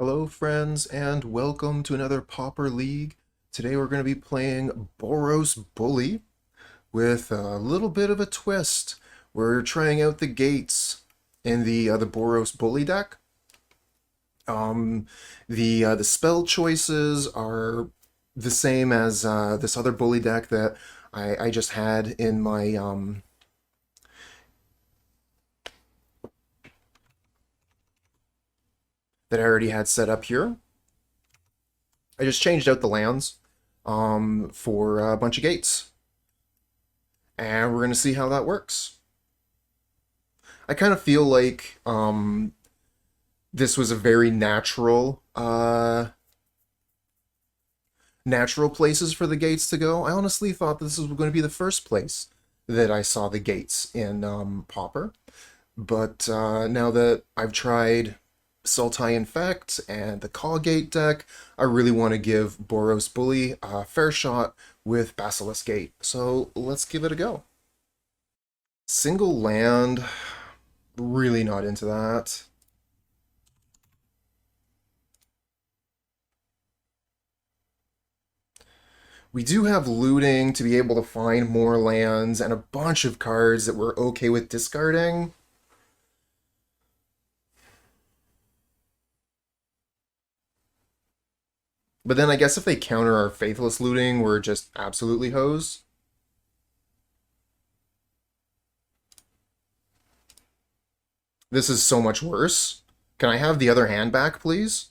Hello friends and welcome to another Pauper League. Today we're going to be playing Boros Bully with a little bit of a twist. We're trying out the gates in the Boros Bully deck. Um, the spell choices are the same as this other Bully deck that I just had in my that I already had set up here. I just changed out the lands for a bunch of gates. And we're going to see how that works. I kind of feel like this was a very natural places for the gates to go. I honestly thought this was going to be the first place that I saw the gates in Pauper. But now that I've tried Sultai Infect and the Call Gate deck, I really want to give Boros Bully a fair shot with Basilisk Gate. So let's give it a go. Single land, really not into that. We do have looting to be able to find more lands and a bunch of cards that we're okay with discarding. But then I guess if they counter our Faithless Looting, we're just absolutely hosed. This is so much worse. Can I have the other hand back, please?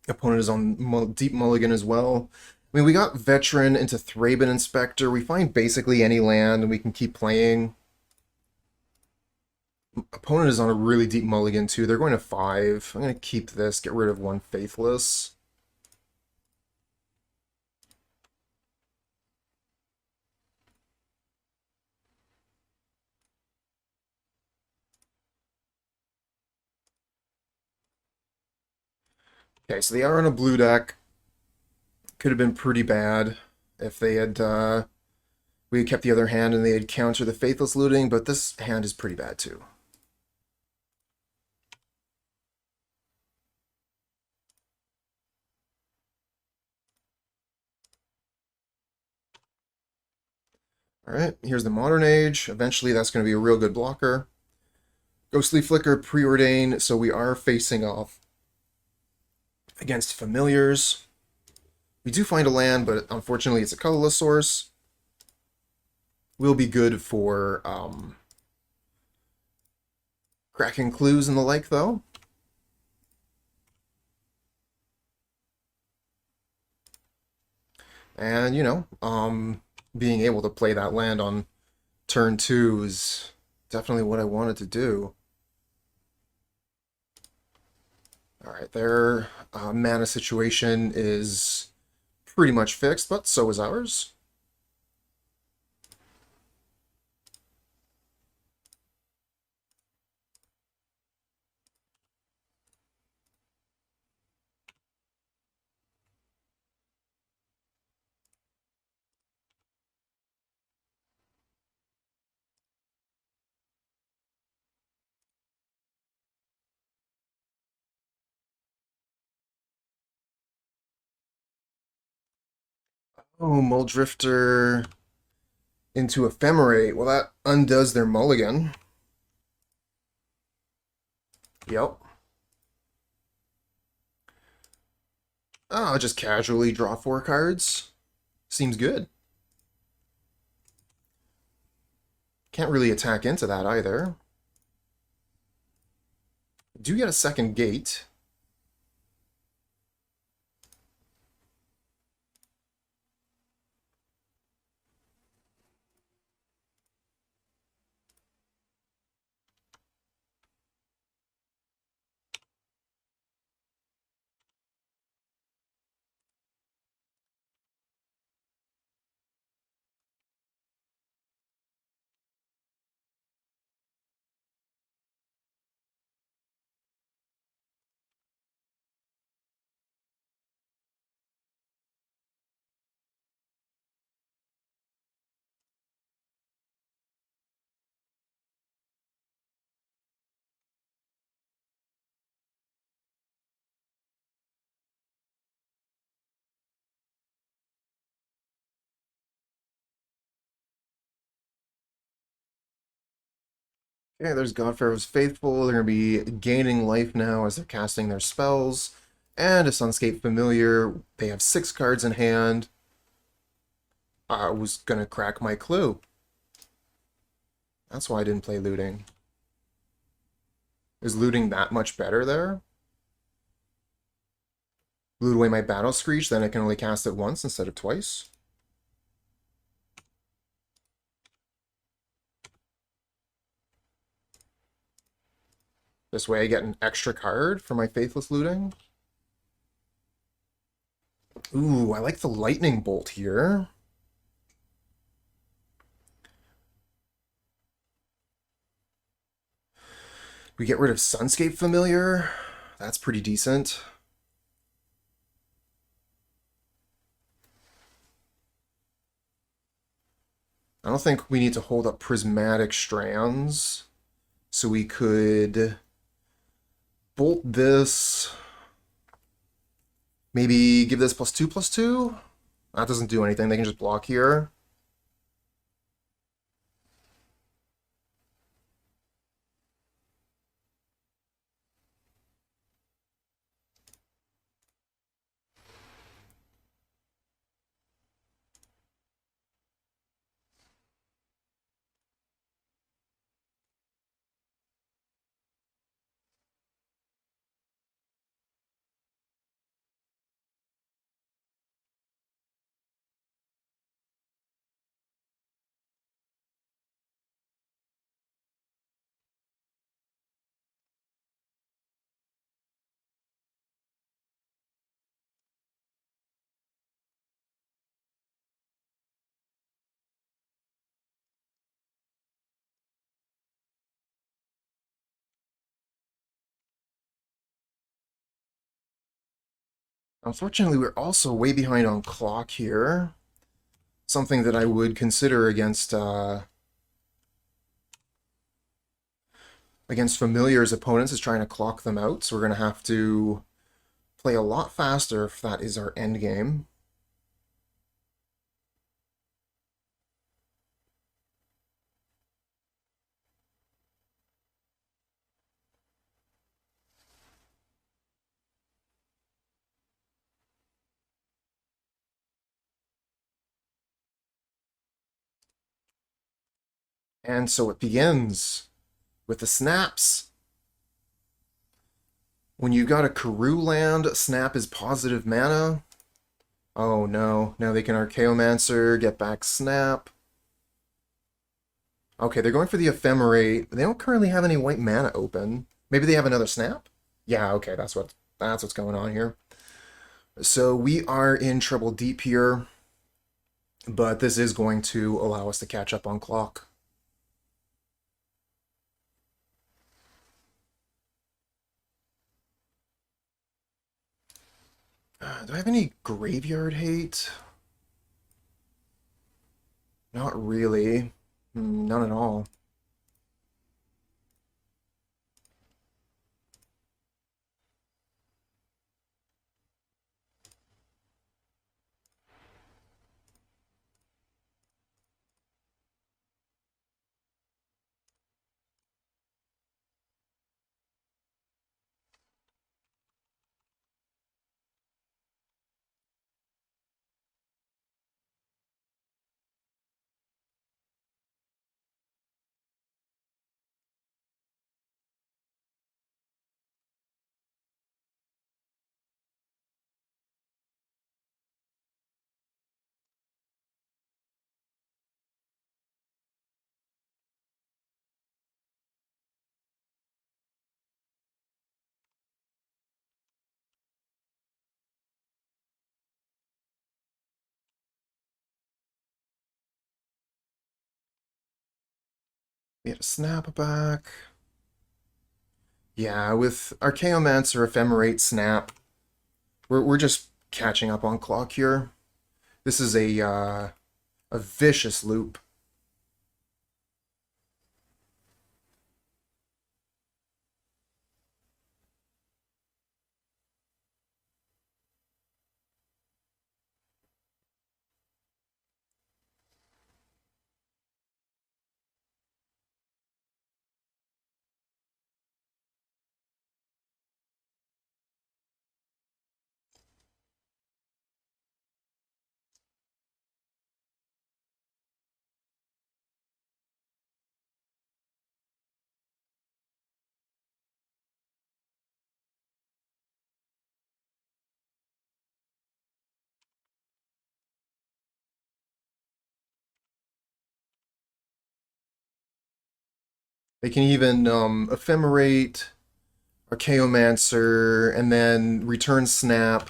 Opponent is on Deep Mulligan as well. I mean, we got Veteran into Thraben Inspector. We find basically any land and we can keep playing. Opponent is on a really deep mulligan too. They're going to 5. I'm going to keep this, get rid of one Faithless. Okay, so they are on a blue deck. Could have been pretty bad if they had we had kept the other hand and they had countered the Faithless Looting, but this hand is pretty bad too. Alright, here's the Modern Age. Eventually that's going to be a real good blocker. Ghostly Flicker, Preordain, so we are facing off against Familiars. We do find a land, but unfortunately it's a colorless source. Will be good for cracking clues and the like, though. And, being able to play that land on turn 2 is definitely what I wanted to do. Alright, their mana situation is pretty much fixed, but so is ours. Oh, Muldrifter into Ephemerate. Well, that undoes their mulligan. Yep. Oh, I'll just casually draw 4 cards. Seems good. Can't really attack into that either. Do get a second gate. Okay, there's Godpharaoh's Faithful. They're going to be gaining life now as they're casting their spells. And a Sunscape Familiar. They have 6 cards in hand. I was going to crack my clue. That's why I didn't play Looting. Is Looting that much better there? Loot away my Battle Screech, then I can only cast it once instead of twice. This way I get an extra card for my Faithless Looting. Ooh, I like the Lightning Bolt here. We get rid of Sunscape Familiar. That's pretty decent. I don't think we need to hold up Prismatic Strands. So we could bolt this. Maybe give this +2/+2? That doesn't do anything. They can just block here. Unfortunately, we're also way behind on clock here. Something that I would consider against Familiar's opponents is trying to clock them out. So we're going to have to play a lot faster if that is our end game. And so it begins with the snaps. When you've got a Karoo land, snap is positive mana. Oh no, now they can Archaeomancer, get back snap. Okay, they're going for the Ephemerate. They don't currently have any white mana open. Maybe they have another snap? Yeah, okay, that's what's going on here. So we are in trouble deep here, but this is going to allow us to catch up on clock. Do I have any graveyard hate? Not really. None at all. We had a snapback. Yeah, with Archaeomancer, Ephemerate, Snap, we're just catching up on clock here. This is a vicious loop. They can even ephemerate Archaeomancer and then return snap,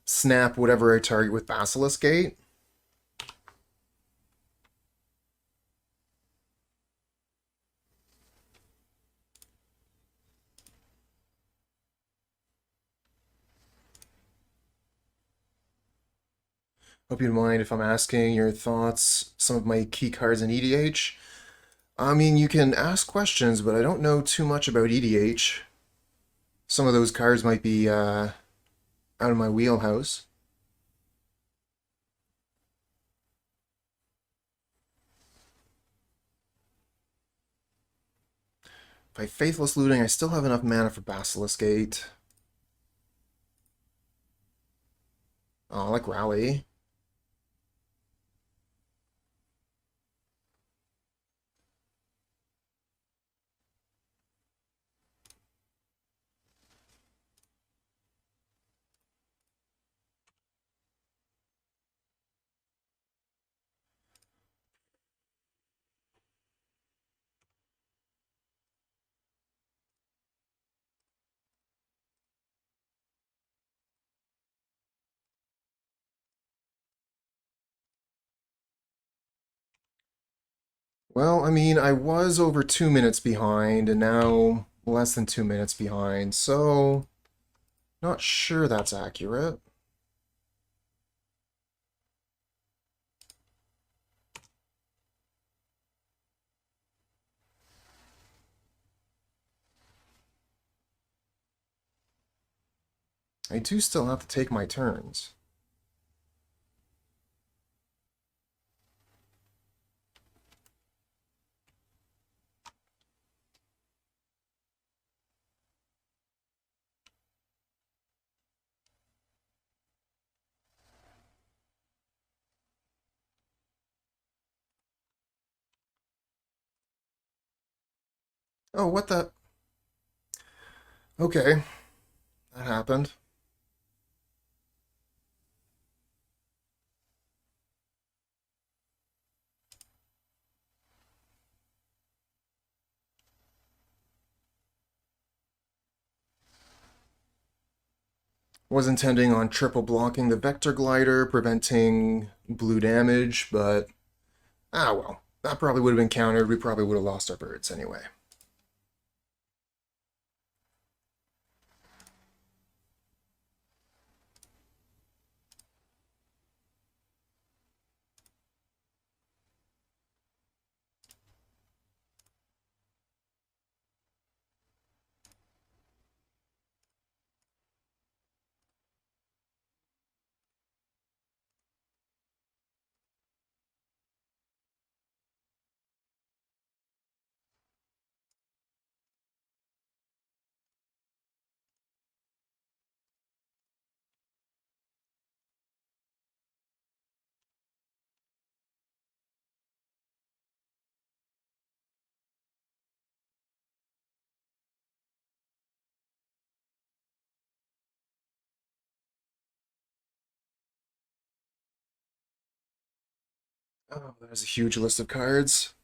snap whatever I target with Basilisk Gate. Hope you don't mind if I'm asking your thoughts, some of my key cards in EDH. I mean, you can ask questions, but I don't know too much about EDH. Some of those cards might be out of my wheelhouse. By Faithless Looting, I still have enough mana for Basilisk Gate. Oh, I like Rally. Well, I mean, I was over 2 minutes behind, and now less than 2 minutes behind, so not sure that's accurate. I do still have to take my turns. Oh, what the? Okay, that happened. Was intending on triple blocking the Vector Glider, preventing blue damage, but well. That probably would have been countered. We probably would have lost our birds anyway. Oh, there's a huge list of cards.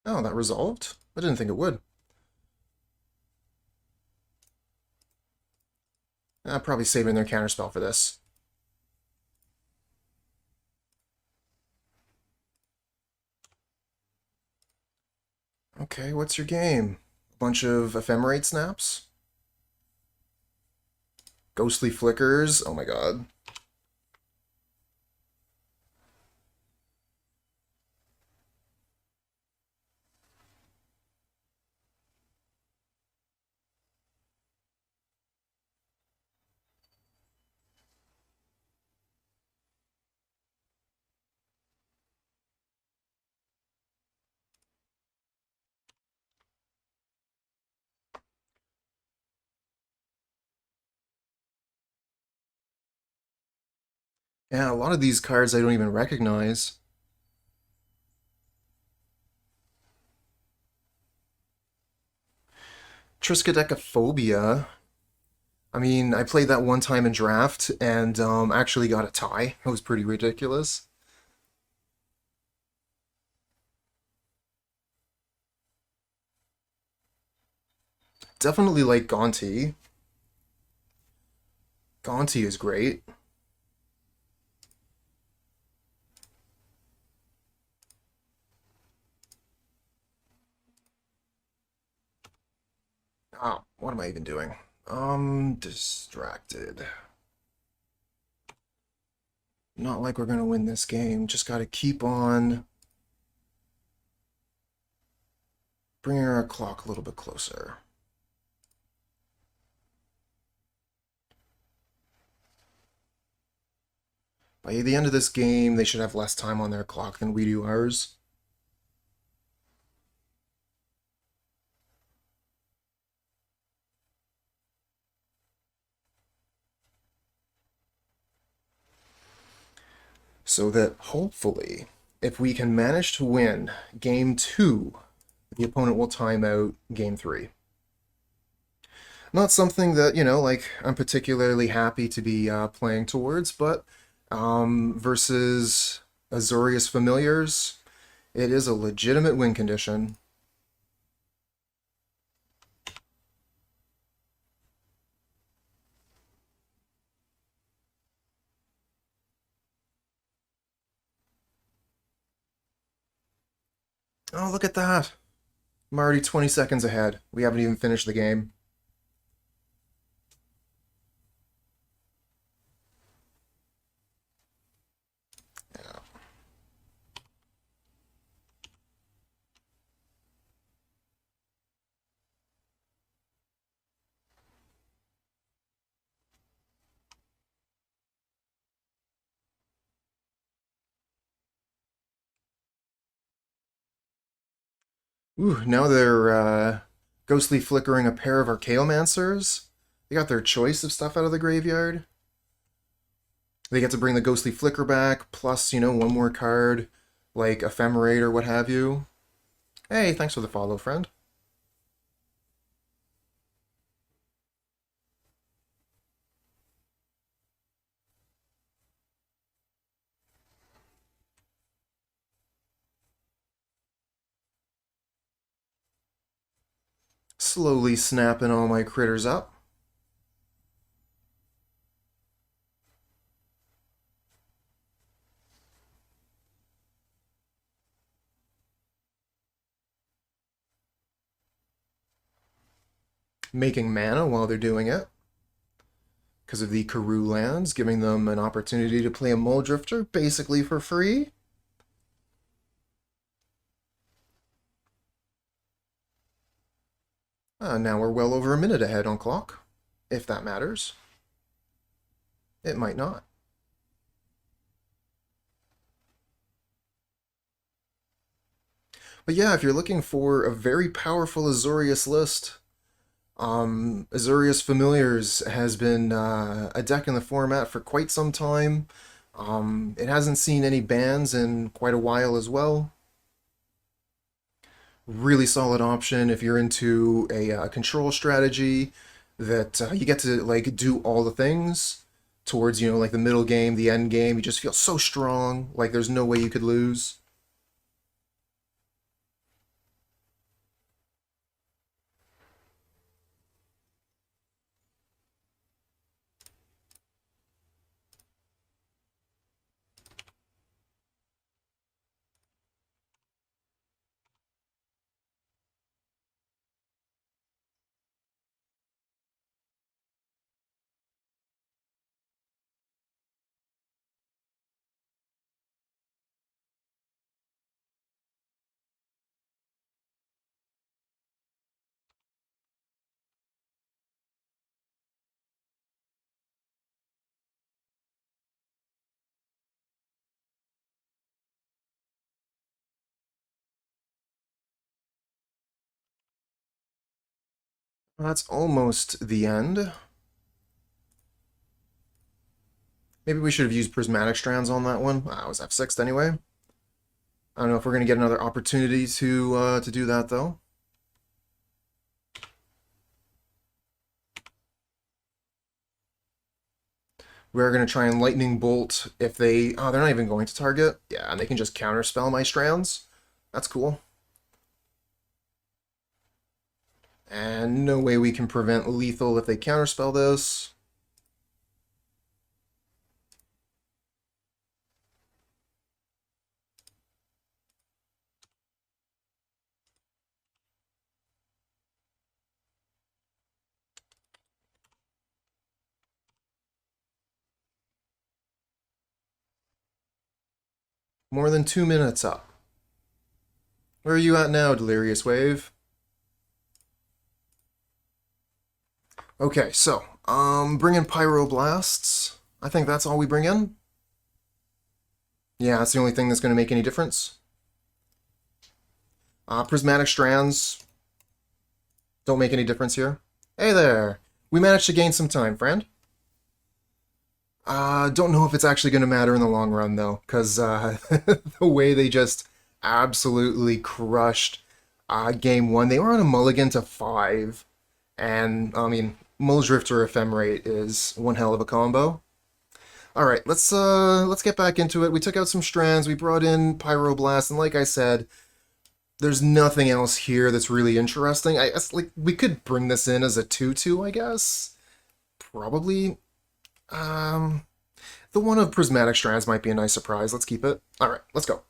Oh, that resolved? I didn't think it would. Probably saving their counterspell for this. Okay, what's your game? A bunch of ephemerate snaps? Ghostly flickers? Oh my god. Yeah, a lot of these cards I don't even recognize. Triskaidekaphobia. I mean, I played that one time in draft and actually got a tie. It was pretty ridiculous. Definitely like Gonti. Gonti is great. Oh, what am I even doing? Distracted. Not like we're gonna win this game. Just gotta keep on bringing our clock a little bit closer. By the end of this game, they should have less time on their clock than we do ours. So that hopefully, if we can manage to win game 2, the opponent will time out game 3. Not something that, like I'm particularly happy to be playing towards, but versus Azorius Familiars, it is a legitimate win condition. Oh, look at that. I'm already 20 seconds ahead. We haven't even finished the game. Yeah. Ooh, now they're ghostly flickering a pair of Archaeomancers. They got their choice of stuff out of the graveyard. They get to bring the ghostly flicker back, plus, one more card, like Ephemerate or what have you. Hey, thanks for the follow, friend. Slowly snapping all my critters up. Making mana while they're doing it. Because of the Karoo lands, giving them an opportunity to play a Muldrifter basically for free. Now we're well over a minute ahead on clock, if that matters. It might not. But yeah, if you're looking for a very powerful Azorius list, Azorius Familiars has been a deck in the format for quite some time. It hasn't seen any bans in quite a while as well. Really solid option if you're into a control strategy that you get to like do all the things towards like the middle game, the end game. You just feel so strong, like there's no way you could lose. That's almost the end. Maybe we should have used Prismatic Strands on that one. I was F6'd anyway. I don't know if we're going to get another opportunity to do that, though. We're going to try and Lightning Bolt if they... Oh, they're not even going to target. Yeah, and they can just counterspell my Strands. That's cool. And no way we can prevent lethal if they counterspell this. More than 2 minutes up. Where are you at now, Delirious Wave? Okay, so, bring in Pyroblasts. I think that's all we bring in. Yeah, that's the only thing that's going to make any difference. Prismatic Strands don't make any difference here. Hey there! We managed to gain some time, friend. Don't know if it's actually going to matter in the long run, though, because the way they just absolutely crushed game 1. They were on a mulligan to 5, and, I mean, Muldrift or Ephemerate is one hell of a combo. Alright, let's get back into it. We took out some Strands, we brought in Pyroblast, and like I said, there's nothing else here that's really interesting. I guess, like, we could bring this in as a 2-2, I guess. Probably. The one of Prismatic Strands might be a nice surprise. Let's keep it. Alright, let's go.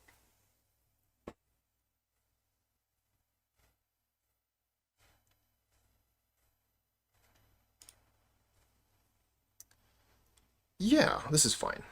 Yeah, this is fine.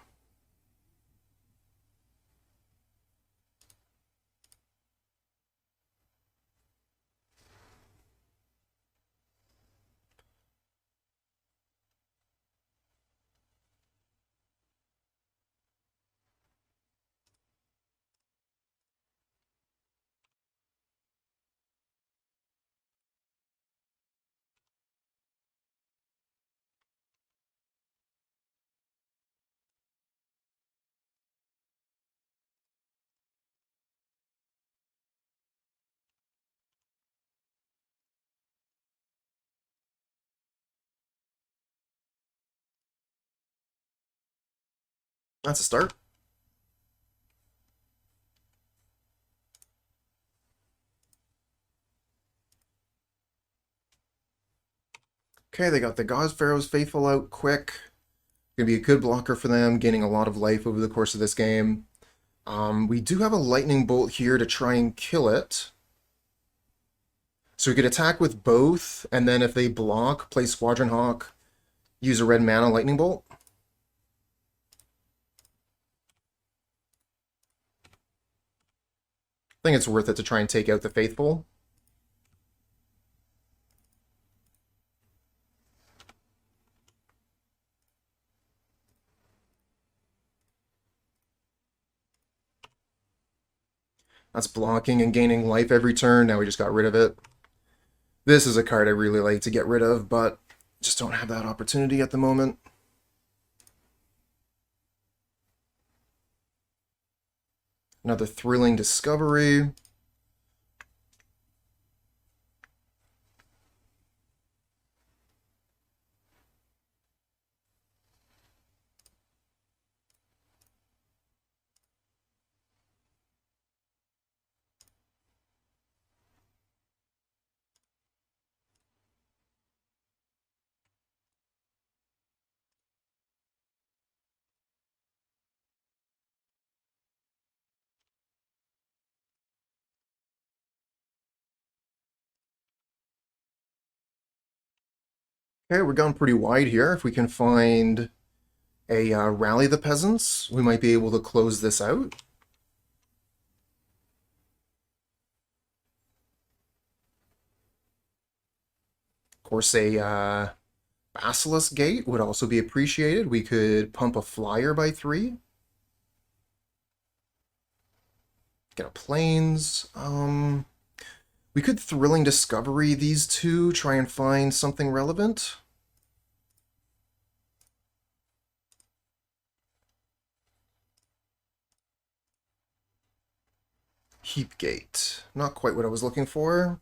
That's a start. Okay, they got the God Pharaoh's Faithful out quick. Gonna be a good blocker for them, gaining a lot of life over the course of this game. We do have a Lightning Bolt here to try and kill it. So we could attack with both, and then if they block, play Squadron Hawk, use a red mana Lightning Bolt. I think it's worth it to try and take out the Faithful. That's blocking and gaining life every turn. Now we just got rid of it. This is a card I really like to get rid of, but just don't have that opportunity at the moment. Another thrilling discovery. Okay, we're going pretty wide here. If we can find a Rally the Peasants, we might be able to close this out. Of course, a Basilisk Gate would also be appreciated. We could pump a flyer by 3. Get a Plains. We could Thrilling Discovery these two, try and find something relevant. Heap Gate. Not quite what I was looking for.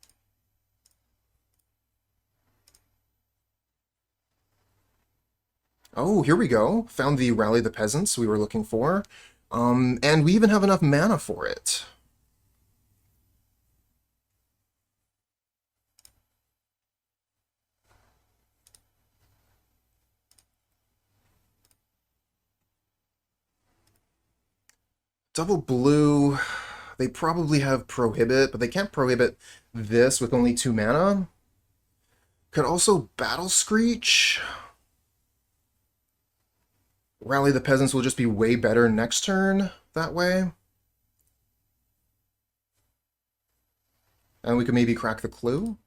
Oh, here we go. Found the Rally the Peasants we were looking for. And we even have enough mana for it. Double blue, they probably have Prohibit, but they can't prohibit this with only 2 mana. Could also Battle Screech. Rally the Peasants will just be way better next turn that way. And we could maybe crack the clue.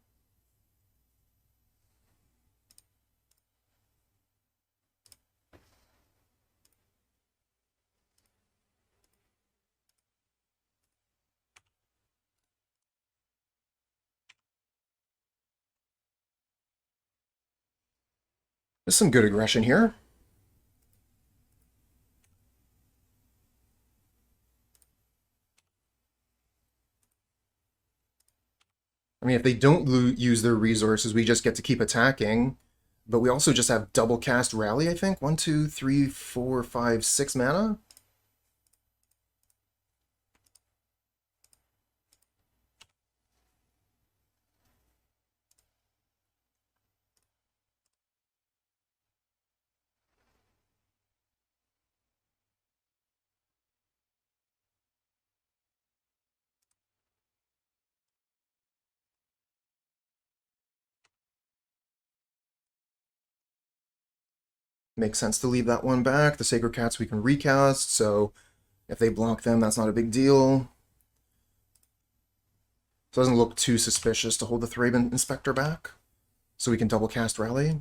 There's some good aggression here. I mean, if they don't use their resources, we just get to keep attacking. But we also just have double cast Rally, I think. 1, 2, 3, 4, 5, 6 mana. Makes sense to leave that one back. The Sacred Cats we can recast, so if they block them, that's not a big deal. So it doesn't look too suspicious to hold the Thraben Inspector back, so we can double cast Rally.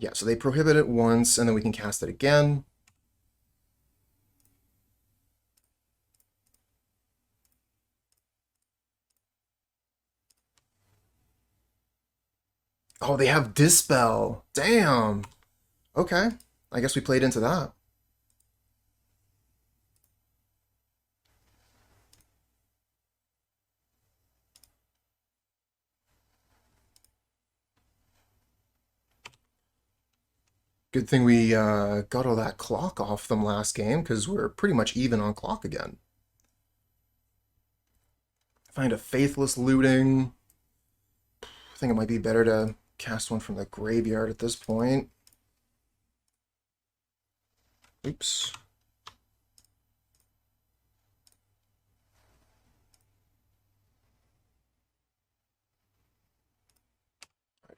Yeah, so they prohibit it once, and then we can cast it again. Oh, they have Dispel. Damn. Okay. I guess we played into that. Good thing we got all that clock off them last game, because we're pretty much even on clock again. Find a Faithless Looting. I think it might be better to cast one from the graveyard at this point. Oops.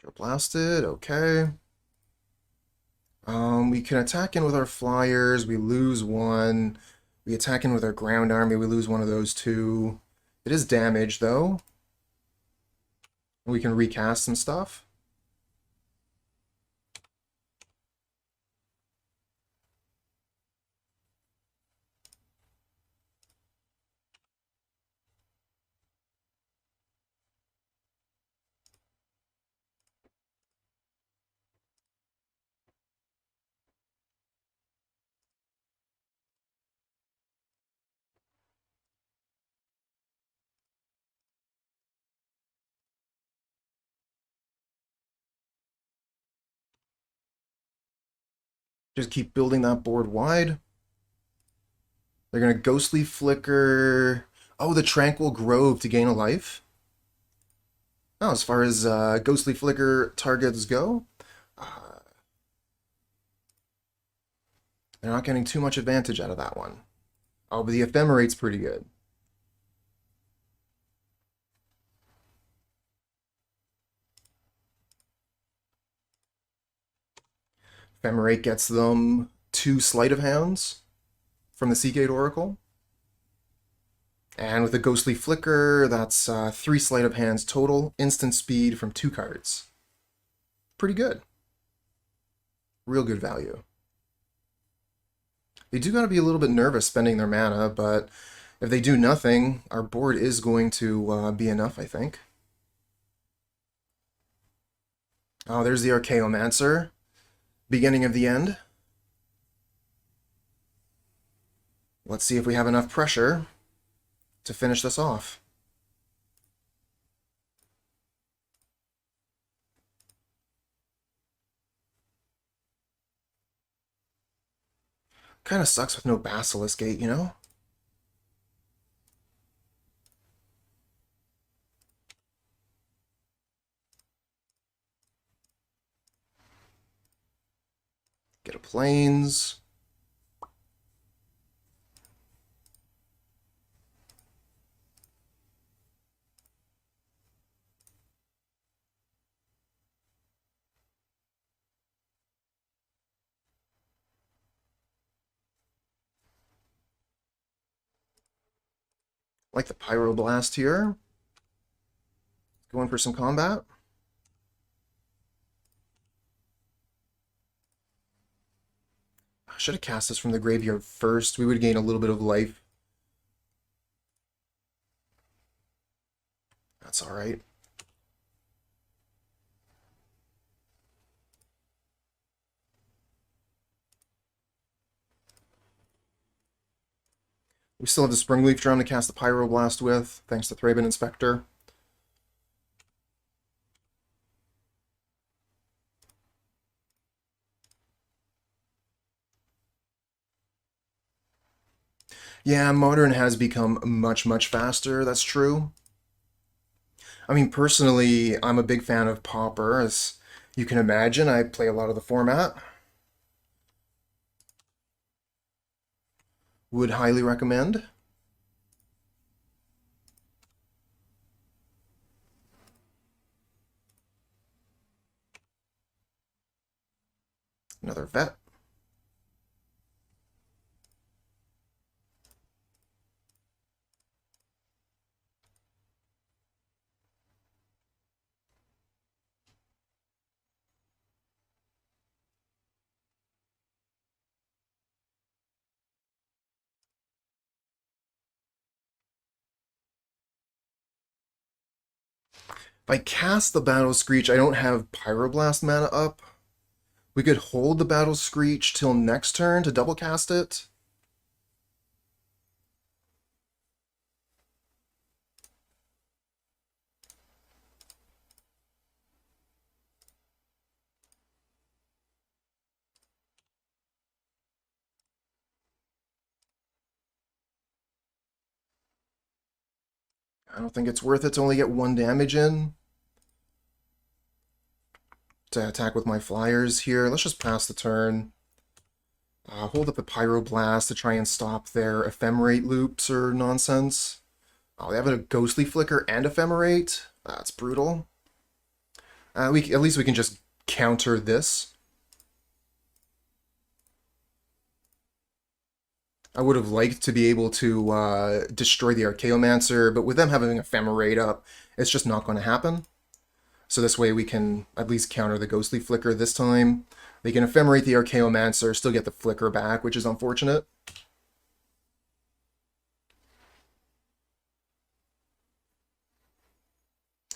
Hydroblasted, okay. We can attack in with our flyers, we lose one. We attack in with our ground army, we lose one of those two. It is damage, though. We can recast some stuff. Just keep building that board wide. They're going to Ghostly Flicker. Oh, the Tranquil Grove to gain a life. Oh, as far as Ghostly Flicker targets go, they're not getting too much advantage out of that one. Oh, but the Ephemerate's pretty good. Ephemerate gets them 2 Sleight of Hands from the Seagate Oracle. And with a Ghostly Flicker, that's 3 Sleight of Hands total, instant speed from 2 cards. Pretty good. Real good value. They do gotta be a little bit nervous spending their mana, but if they do nothing, our board is going to be enough, I think. Oh, there's the Archaeomancer. Beginning of the end. Let's see if we have enough pressure to finish this off. Kind of sucks with no Basilisk Gate, you know? Get a Plains. Like the Pyroblast here. Going for some combat. I should have cast this from the graveyard first. We would gain a little bit of life. That's alright. We still have the Springleaf Drum to cast the Pyroblast with, thanks to Thraben Inspector. Yeah, Modern has become much, much faster, that's true. I mean, personally, I'm a big fan of Pauper. As you can imagine, I play a lot of the format. Would highly recommend. Another vet. If I cast the Battle Screech, I don't have Pyroblast mana up. We could hold the Battle Screech till next turn to double cast it. I don't think it's worth it to only get 1 damage in. To attack with my flyers here. Let's just pass the turn. Hold up the Pyroblast to try and stop their Ephemerate loops or nonsense. Oh, they have a Ghostly Flicker and Ephemerate? That's brutal. At least we can just counter this. I would have liked to be able to destroy the Archaeomancer, but with them having Ephemerate up, it's just not going to happen. So this way we can at least counter the Ghostly Flicker this time. They can Ephemerate the Archaeomancer, still get the Flicker back, which is unfortunate.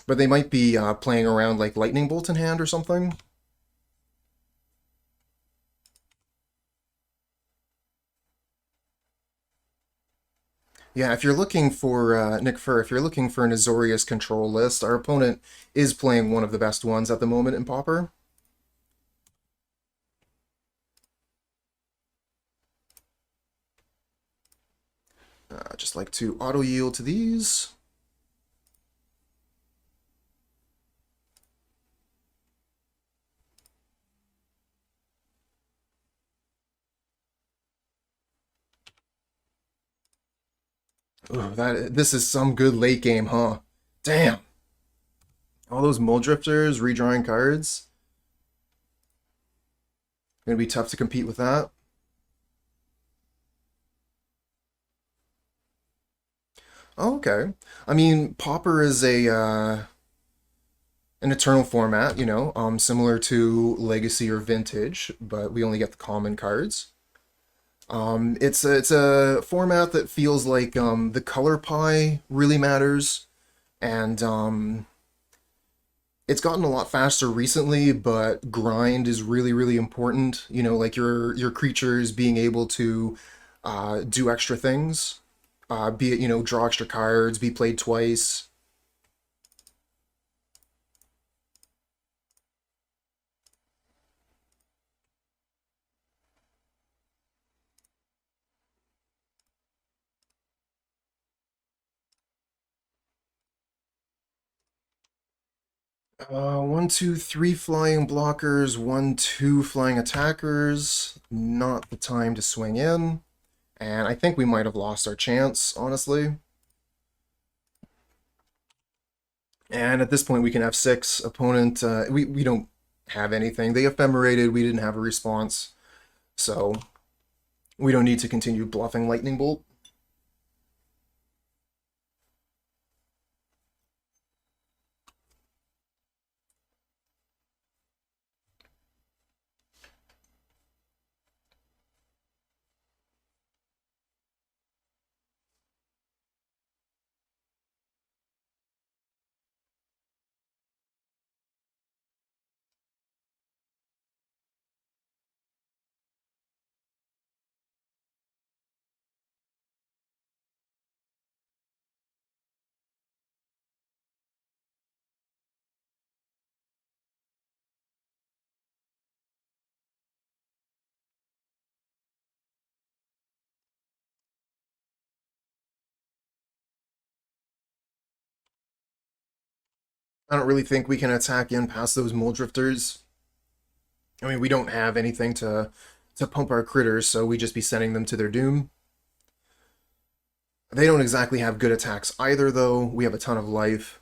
But they might be playing around like Lightning Bolt in hand or something. Yeah, if you're looking for, Nick Fur, if you're looking for an Azorius control list, our opponent is playing one of the best ones at the moment in Pauper. Just like to auto-yield to these. Ooh, this is some good late game, huh? Damn. All those Muldrifters, redrawing cards. Gonna be tough to compete with that. Oh, okay. I mean, Pauper is a an eternal format, you know, similar to Legacy or Vintage, but we only get the common cards. It's a format that feels like the color pie really matters, and it's gotten a lot faster recently, but grind is really important. You know, like your creatures being able to do extra things, be it, you know, draw extra cards, be played twice. 1, 2, 3 flying blockers, 1, 2 flying attackers. Not the time to swing in. And I think we might have lost our chance, honestly. And at this point, we can F6. Opponent, we don't have anything. They ephemerated, we didn't have a response. So we don't need to continue bluffing Lightning Bolt. I don't really think we can attack in past those Mole Drifters. I mean, we don't have anything to pump our critters, so we just be sending them to their doom. They don't exactly have good attacks either, though. We have a ton of life.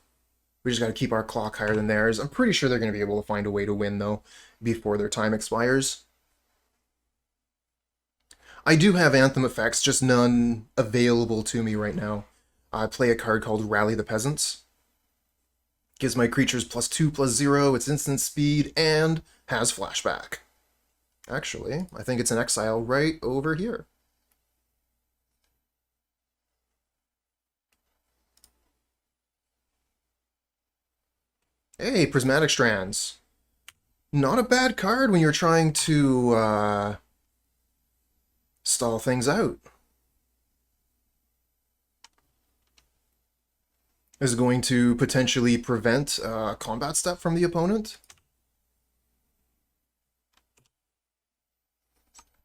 We just got to keep our clock higher than theirs. I'm pretty sure they're going to be able to find a way to win, though, before their time expires. I do have Anthem effects, just none available to me right now. I play a card called Rally the Peasants. Gives my creatures +2/+0, its instant speed, and has flashback. Actually, I think it's an exile right over here. Hey, Prismatic Strands. Not a bad card when you're trying to stall things out. Is going to potentially prevent a combat step from the opponent.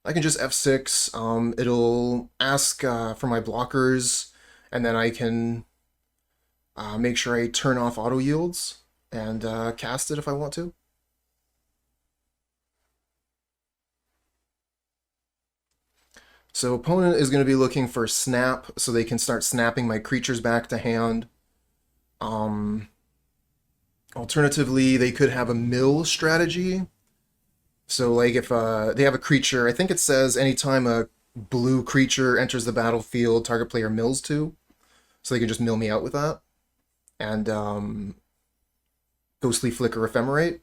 I can just F6. It'll ask for my blockers, and then I can make sure I turn off auto yields and cast it if I want to. So opponent is going to be looking for snap, so they can start snapping my creatures back to hand. Alternatively, they could have a mill strategy. So, like, if they have a creature, I think it says anytime a blue creature enters the battlefield, target player mills 2. So they can just mill me out with that. And Ghostly Flicker Ephemerate.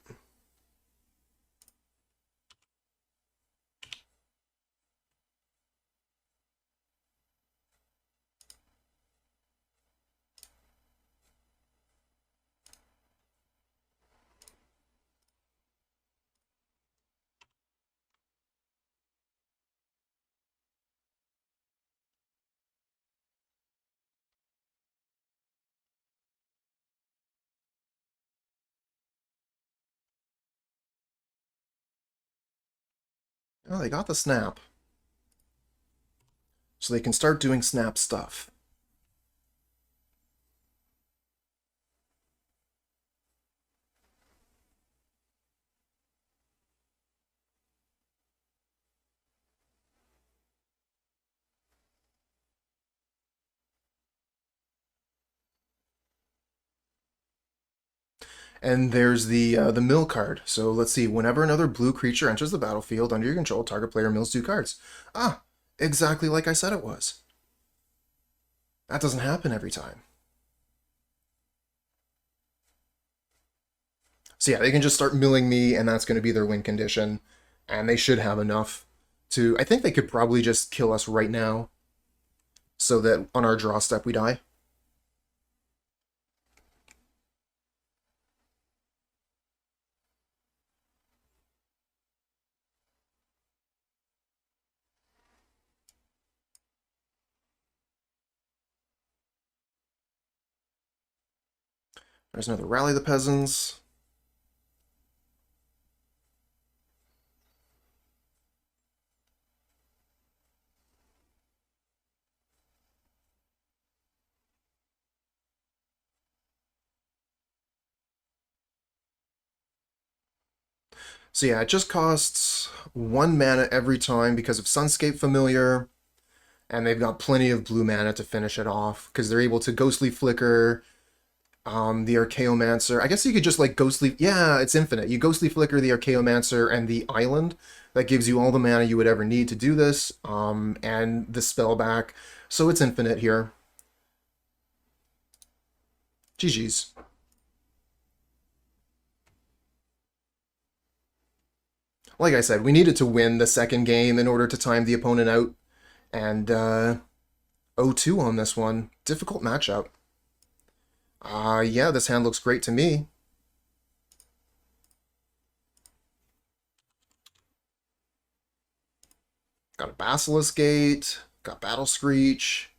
Oh, they got the snap. So they can start doing snap stuff. And there's the mill card. So let's see. Whenever another blue creature enters the battlefield under your control, target player mills 2 cards. Ah, exactly like I said it was. That doesn't happen every time. So yeah, they can just start milling me, and that's going to be their win condition. And they should have enough to... I think they could probably just kill us right now, so that on our draw step we die. There's another Rally the Peasants. So yeah, it just costs 1 mana every time because of Sunscape Familiar, and they've got plenty of blue mana to finish it off, because they're able to Ghostly Flicker, the Archaeomancer. I guess you could just like Ghostly... Yeah, it's infinite. You Ghostly Flicker the Archaeomancer and the Island. That gives you all the mana you would ever need to do this, and the spell back. So it's infinite here. GG's. Like I said, we needed to win the second game in order to time the opponent out. And 0-2 on this one. Difficult matchup. Yeah, this hand looks great to me. Got a Basilisk Gate, got Battle Screech.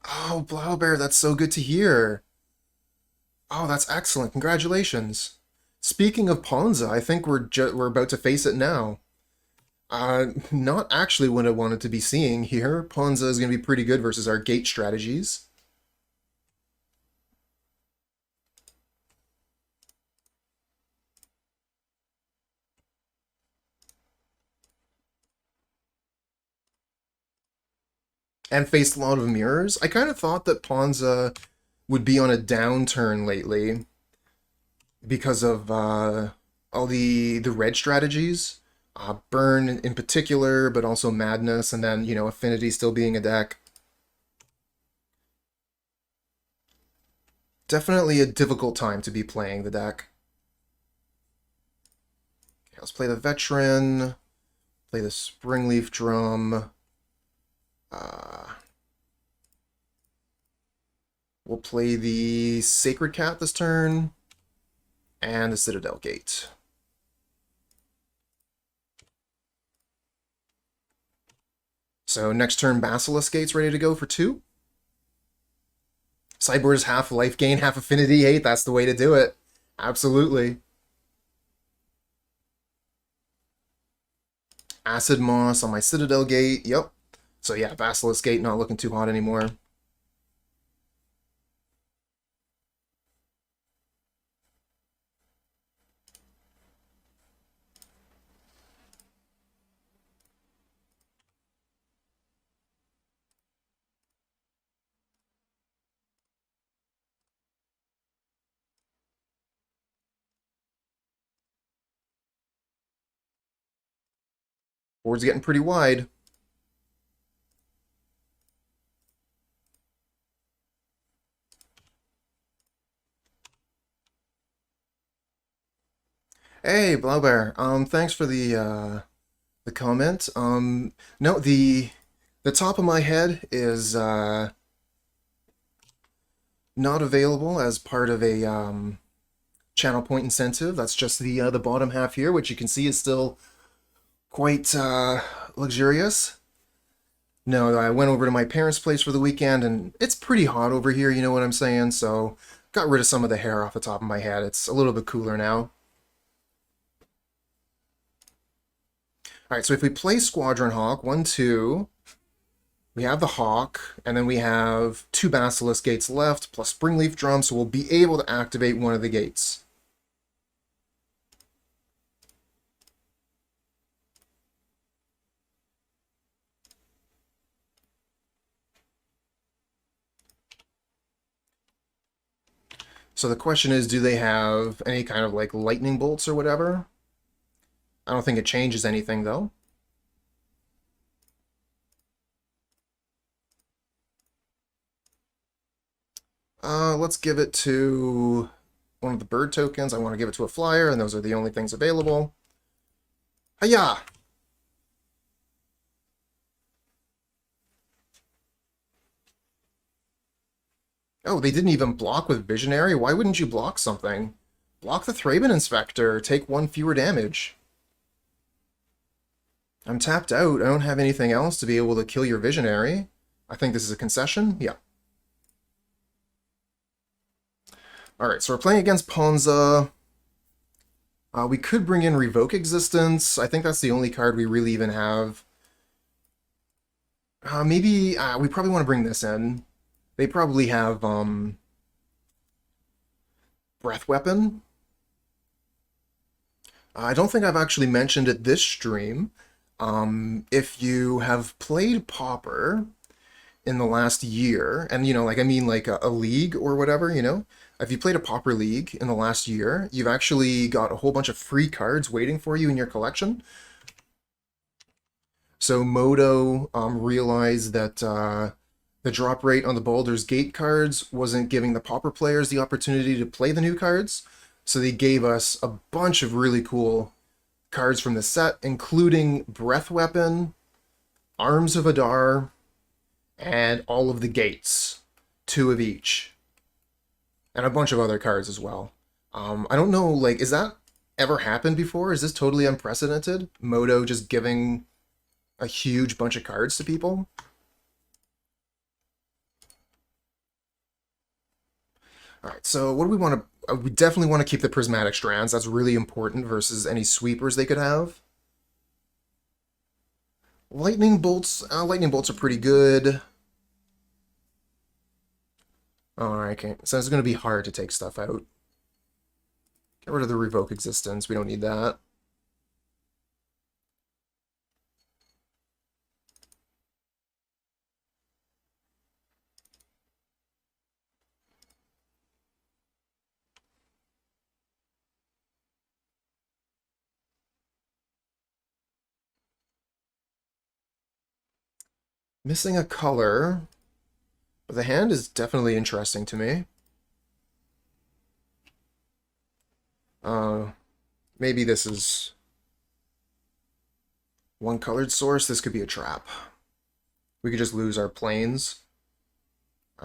Oh, Blaubear, that's so good to hear. Oh, that's excellent. Congratulations. Speaking of Ponza, I think we're about to face it now. Not actually what I wanted to be seeing here. Ponza is going to be pretty good versus our gate strategies. And faced a lot of mirrors. I kind of thought that Ponza would be on a downturn lately because of all the red strategies. Burn in particular, but also Madness, and then, you know, Affinity still being a deck. Definitely a difficult time to be playing the deck. Okay, let's play the Veteran, play the Springleaf Drum. We'll play the Sacred Cat this turn, and the Citadel Gate. So next turn, Basilisk Gate's ready to go for 2. Sideboard is half life gain, half affinity hate. That's the way to do it. Absolutely. Acid Moss on my Citadel Gate. Yep. So yeah, Basilisk Gate not looking too hot anymore. Board's getting pretty wide. Hey, Blaubear. Thanks for the comment. No, the top of my head is not available as part of a channel point incentive. That's just the bottom half here, which you can see is still quite luxurious. No, I went over to my parents' place for the weekend, and it's pretty hot over here, you know what I'm saying? So got rid of some of the hair off the top of my head. It's a little bit cooler now. All right, so if we play Squadron Hawk, 1, 2, we have the Hawk, and then we have 2 Basilisk Gates left, plus Springleaf Drum, so we'll be able to activate one of the gates. So the question is, do they have any kind of like lightning bolts or whatever? I don't think it changes anything, though. let's give it to one of the bird tokens. I want to give it to a flyer, and those are the only things available. Hiya! Oh, they didn't even block with Visionary? Why wouldn't you block something? Block the Thraben Inspector. Take 1 fewer damage. I'm tapped out. I don't have anything else to be able to kill your Visionary. I think this is a concession. Yeah. Alright, so we're playing against Ponza. We could bring in Revoke Existence. I think that's the only card we really even have. Maybe we probably want to bring this in. They probably have Breath Weapon. I don't think I've actually mentioned it this stream. If you have played Pauper in the last year, and, you know, like, I mean, like a league or whatever, you know? If you played a Pauper league in the last year, you've actually got a whole bunch of free cards waiting for you in your collection. So Modo realized that the drop rate on the Baldur's Gate cards wasn't giving the Pauper players the opportunity to play the new cards, so they gave us a bunch of really cool cards from the set, including Breath Weapon, Arms of Adar, and all of the gates. 2 of each. And a bunch of other cards as well. I don't know, like, is that ever happened before? Is this totally unprecedented? Modo just giving a huge bunch of cards to people? Alright, so what do we want to... we definitely want to keep the Prismatic Strands. That's really important versus any sweepers they could have. Lightning bolts are pretty good. Alright, okay. So it's going to be hard to take stuff out. Get rid of the Revoke Existence. We don't need that. Missing a color. But the hand is definitely interesting to me. Maybe this is one colored source. This could be a trap. We could just lose our planes.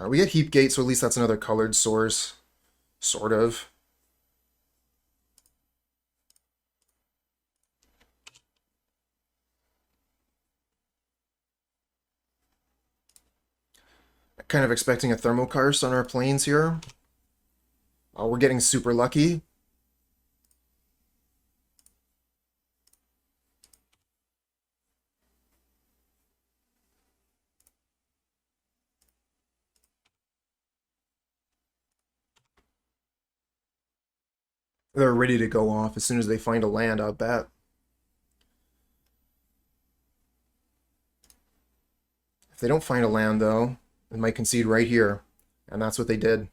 We get Heap Gate, so at least that's another colored source. Sort of. Kind of expecting a Thermokarst on our planes here. We're getting super lucky. They're ready to go off as soon as they find a land, I'll bet. If they don't find a land, though, they might concede right here. And that's what they did.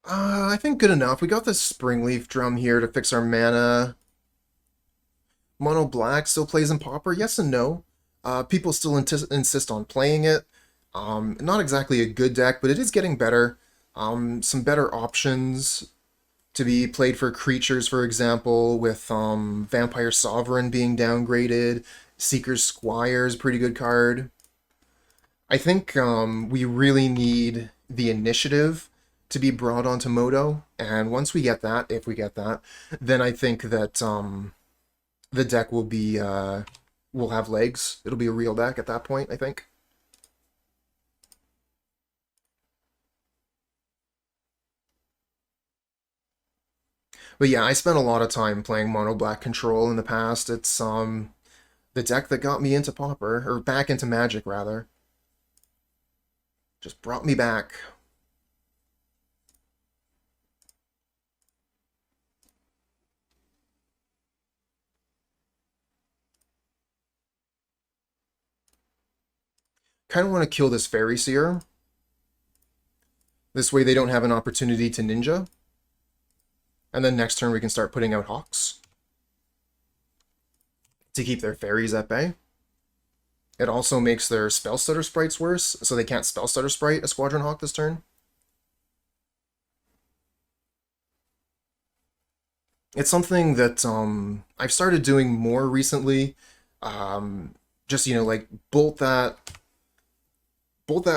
I think good enough. We got this Springleaf Drum here to fix our mana. Mono Black still plays in Pauper? Yes and no. People still insist on playing it. Not exactly a good deck, but it is getting better. Some better options to be played for creatures, for example, with Vampire Sovereign being downgraded. Seeker's Squire is a pretty good card. I think we really need the initiative to be brought onto Modo, and once we get that, if we get that, then I think that the deck will be will have legs. It'll be a real deck at that point, I think. But yeah, I spent a lot of time playing Mono Black Control in the past. It's the deck that got me into Pauper, or back into Magic, rather. Just brought me back. Kind of want to kill this Fairy Seer. This way they don't have an opportunity to ninja. And then next turn we can start putting out Hawks to keep their fairies at bay. It also makes their spell stutter sprites worse, so they can't spell stutter sprite a Squadron Hawk this turn. It's something that I've started doing more recently. Just, you know, like bolt that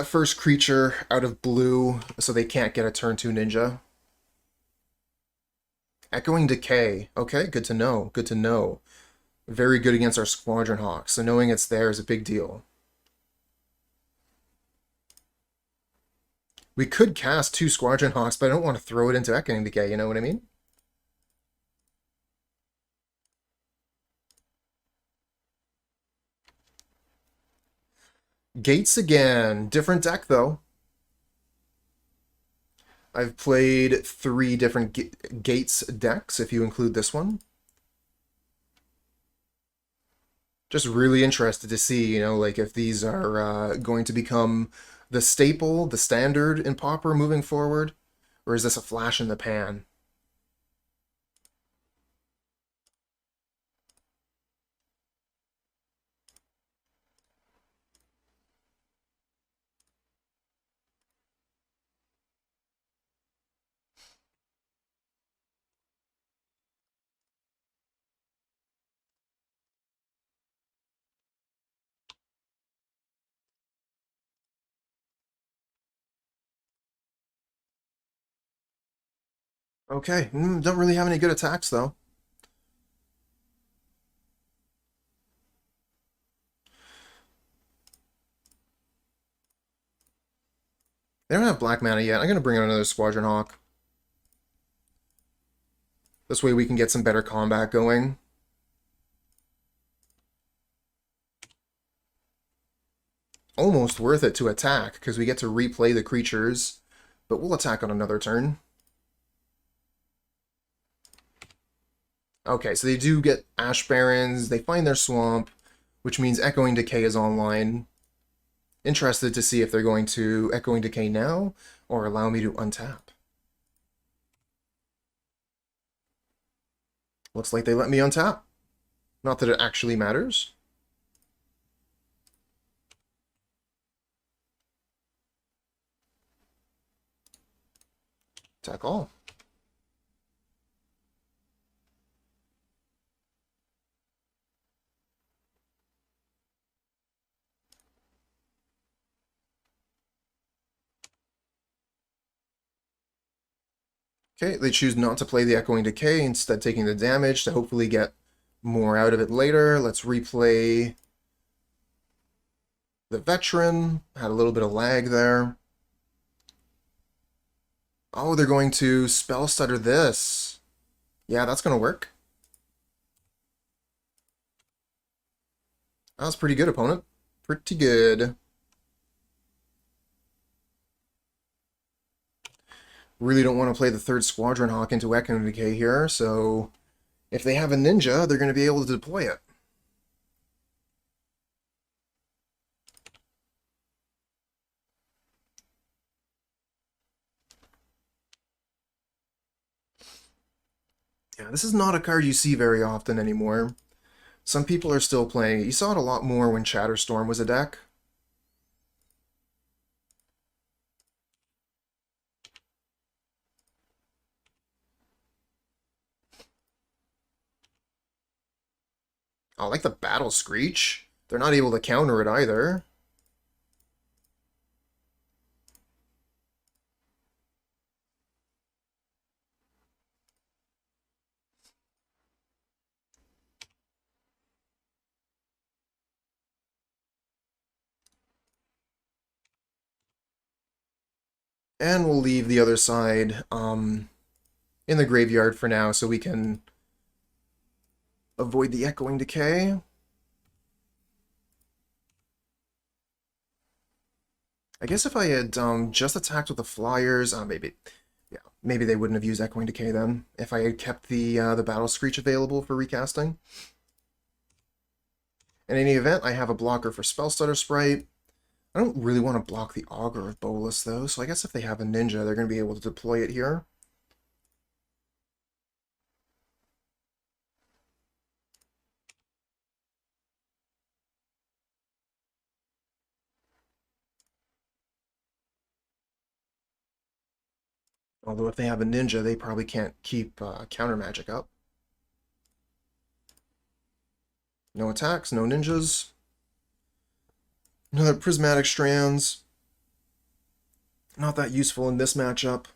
first creature out of blue so they can't get a turn 2 ninja. Echoing Decay. Okay, good to know. Good to know. Very good against our Squadron Hawk, so knowing it's there is a big deal. We could cast 2 Squadron Hawks, but I don't want to throw it into Echoing Decay, you know what I mean? Gates again. Different deck, though. I've played 3 different Gates decks, if you include this one. Just really interested to see, you know, like if these are going to become the staple, the standard in Pauper moving forward, or is this a flash in the pan? Okay, don't really have any good attacks, though. They don't have black mana yet. I'm going to bring out another Squadron Hawk. This way we can get some better combat going. Almost worth it to attack, because we get to replay the creatures, but we'll attack on another turn. Okay, so they do get Ash Barrens, they find their swamp, which means Echoing Decay is online. Interested to see if they're going to Echoing Decay now, or allow me to untap. Looks like they let me untap. Not that it actually matters. Attack all. Okay, they choose not to play the Echoing Decay, instead taking the damage to hopefully get more out of it later. Let's replay the Veteran. Had a little bit of lag there. Oh, they're going to Spell Stutter this. Yeah, that's going to work. That was pretty good, opponent. Pretty good. Really don't want to play the third Squadron Hawk into Echoing Decay here, so if they have a ninja, they're going to be able to deploy it. Yeah, this is not a card you see very often anymore. Some people are still playing it. You saw it a lot more when Chatterstorm was a deck. I like the Battle Screech. They're not able to counter it either. And we'll leave the other side in the graveyard for now so we can avoid the Echoing Decay. I guess if I had just attacked with the Flyers, maybe they wouldn't have used Echoing Decay then. If I had kept the Battle Screech available for recasting. In any event, I have a blocker for Spell Stutter Sprite. I don't really want to block the Augur of Bolas, though, so I guess if they have a ninja, they're going to be able to deploy it here. Although if they have a ninja, they probably can't keep counter magic up. No attacks, no ninjas. Another Prismatic Strands. Not that useful in this matchup.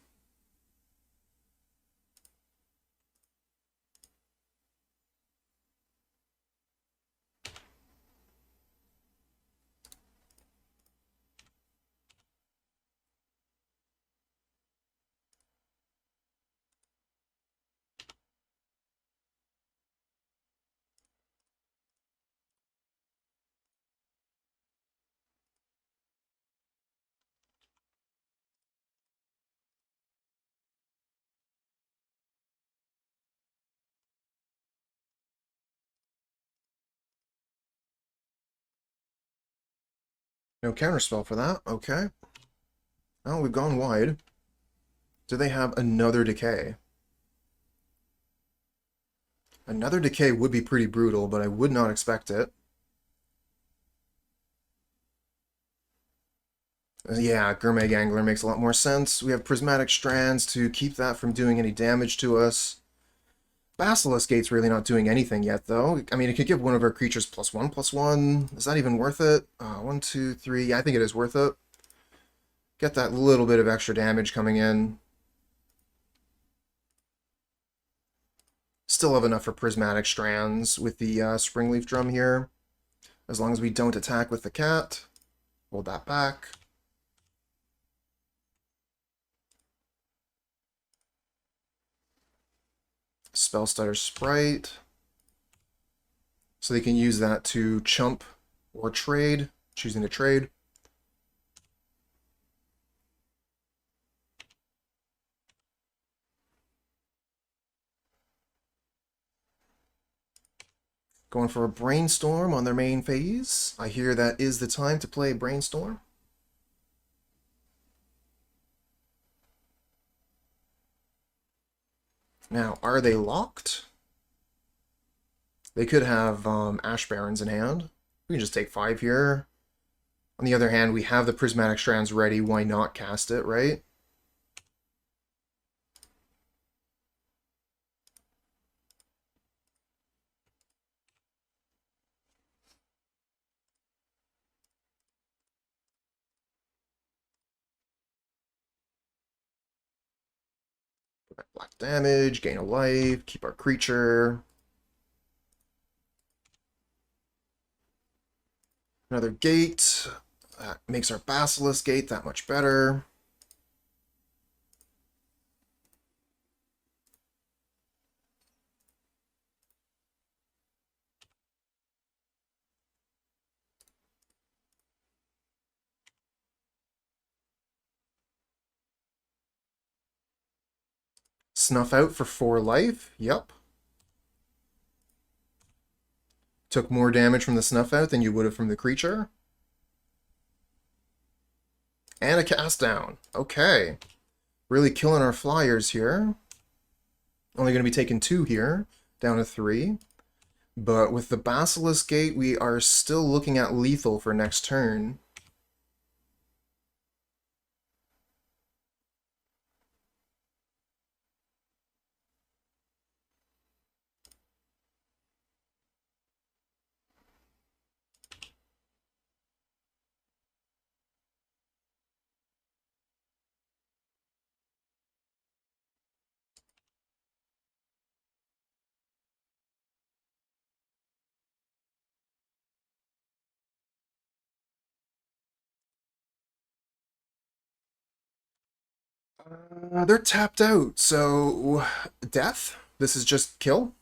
No counterspell for that. Okay. Oh, we've gone wide. Do they have another decay? Another decay would be pretty brutal, but I would not expect it. Yeah, Gourmet Gangler makes a lot more sense. We have Prismatic Strands to keep that from doing any damage to us. Basilisk Gate's really not doing anything yet, though. I mean, it could give one of our creatures +1/+1. Is that even worth it? 1, 2, 3. Yeah, I think it is worth it. Get that little bit of extra damage coming in. Still have enough for Prismatic Strands with the Springleaf Drum here. As long as we don't attack with the cat. Hold that back. Spellstutter Sprite. So they can use that to chump or trade, choosing to trade. Going for a Brainstorm on their main phase. I hear that is the time to play Brainstorm. Now, are they locked? They could have Ash Barrens in hand. We can just take 5 here. On the other hand, we have the Prismatic Strands ready. Why not cast it, right? Black damage, gain a life, keep our creature. Another gate. That makes our Basilisk Gate that much better. Snuff out for 4 life. Yep. Took more damage from the snuff out than you would have from the creature. And a cast down. Okay. Really killing our flyers here. Only going to be taking 2 here. Down to 3. But with the Basilisk Gate, we are still looking at lethal for next turn. They're tapped out, so death? This is just kill?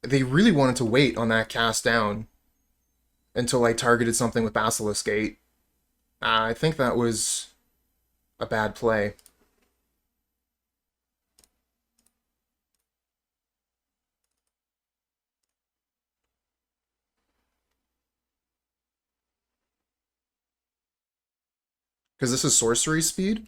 They really wanted to wait on that cast down until I targeted something with Basilisk Gate. I think that was a bad play. Because this is sorcery speed,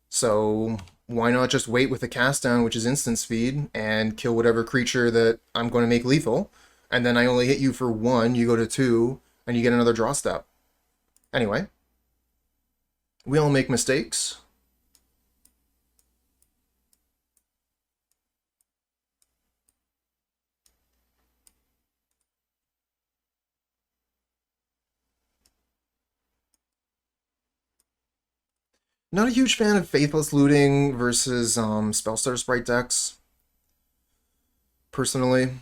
so why not just wait with the cast down, which is instant speed, and kill whatever creature that I'm going to make lethal, and then I only hit you for 1, you go to 2, and you get another draw step. Anyway, We all make mistakes. Not a huge fan of Faithless Looting versus Spellstutter Sprite decks, personally.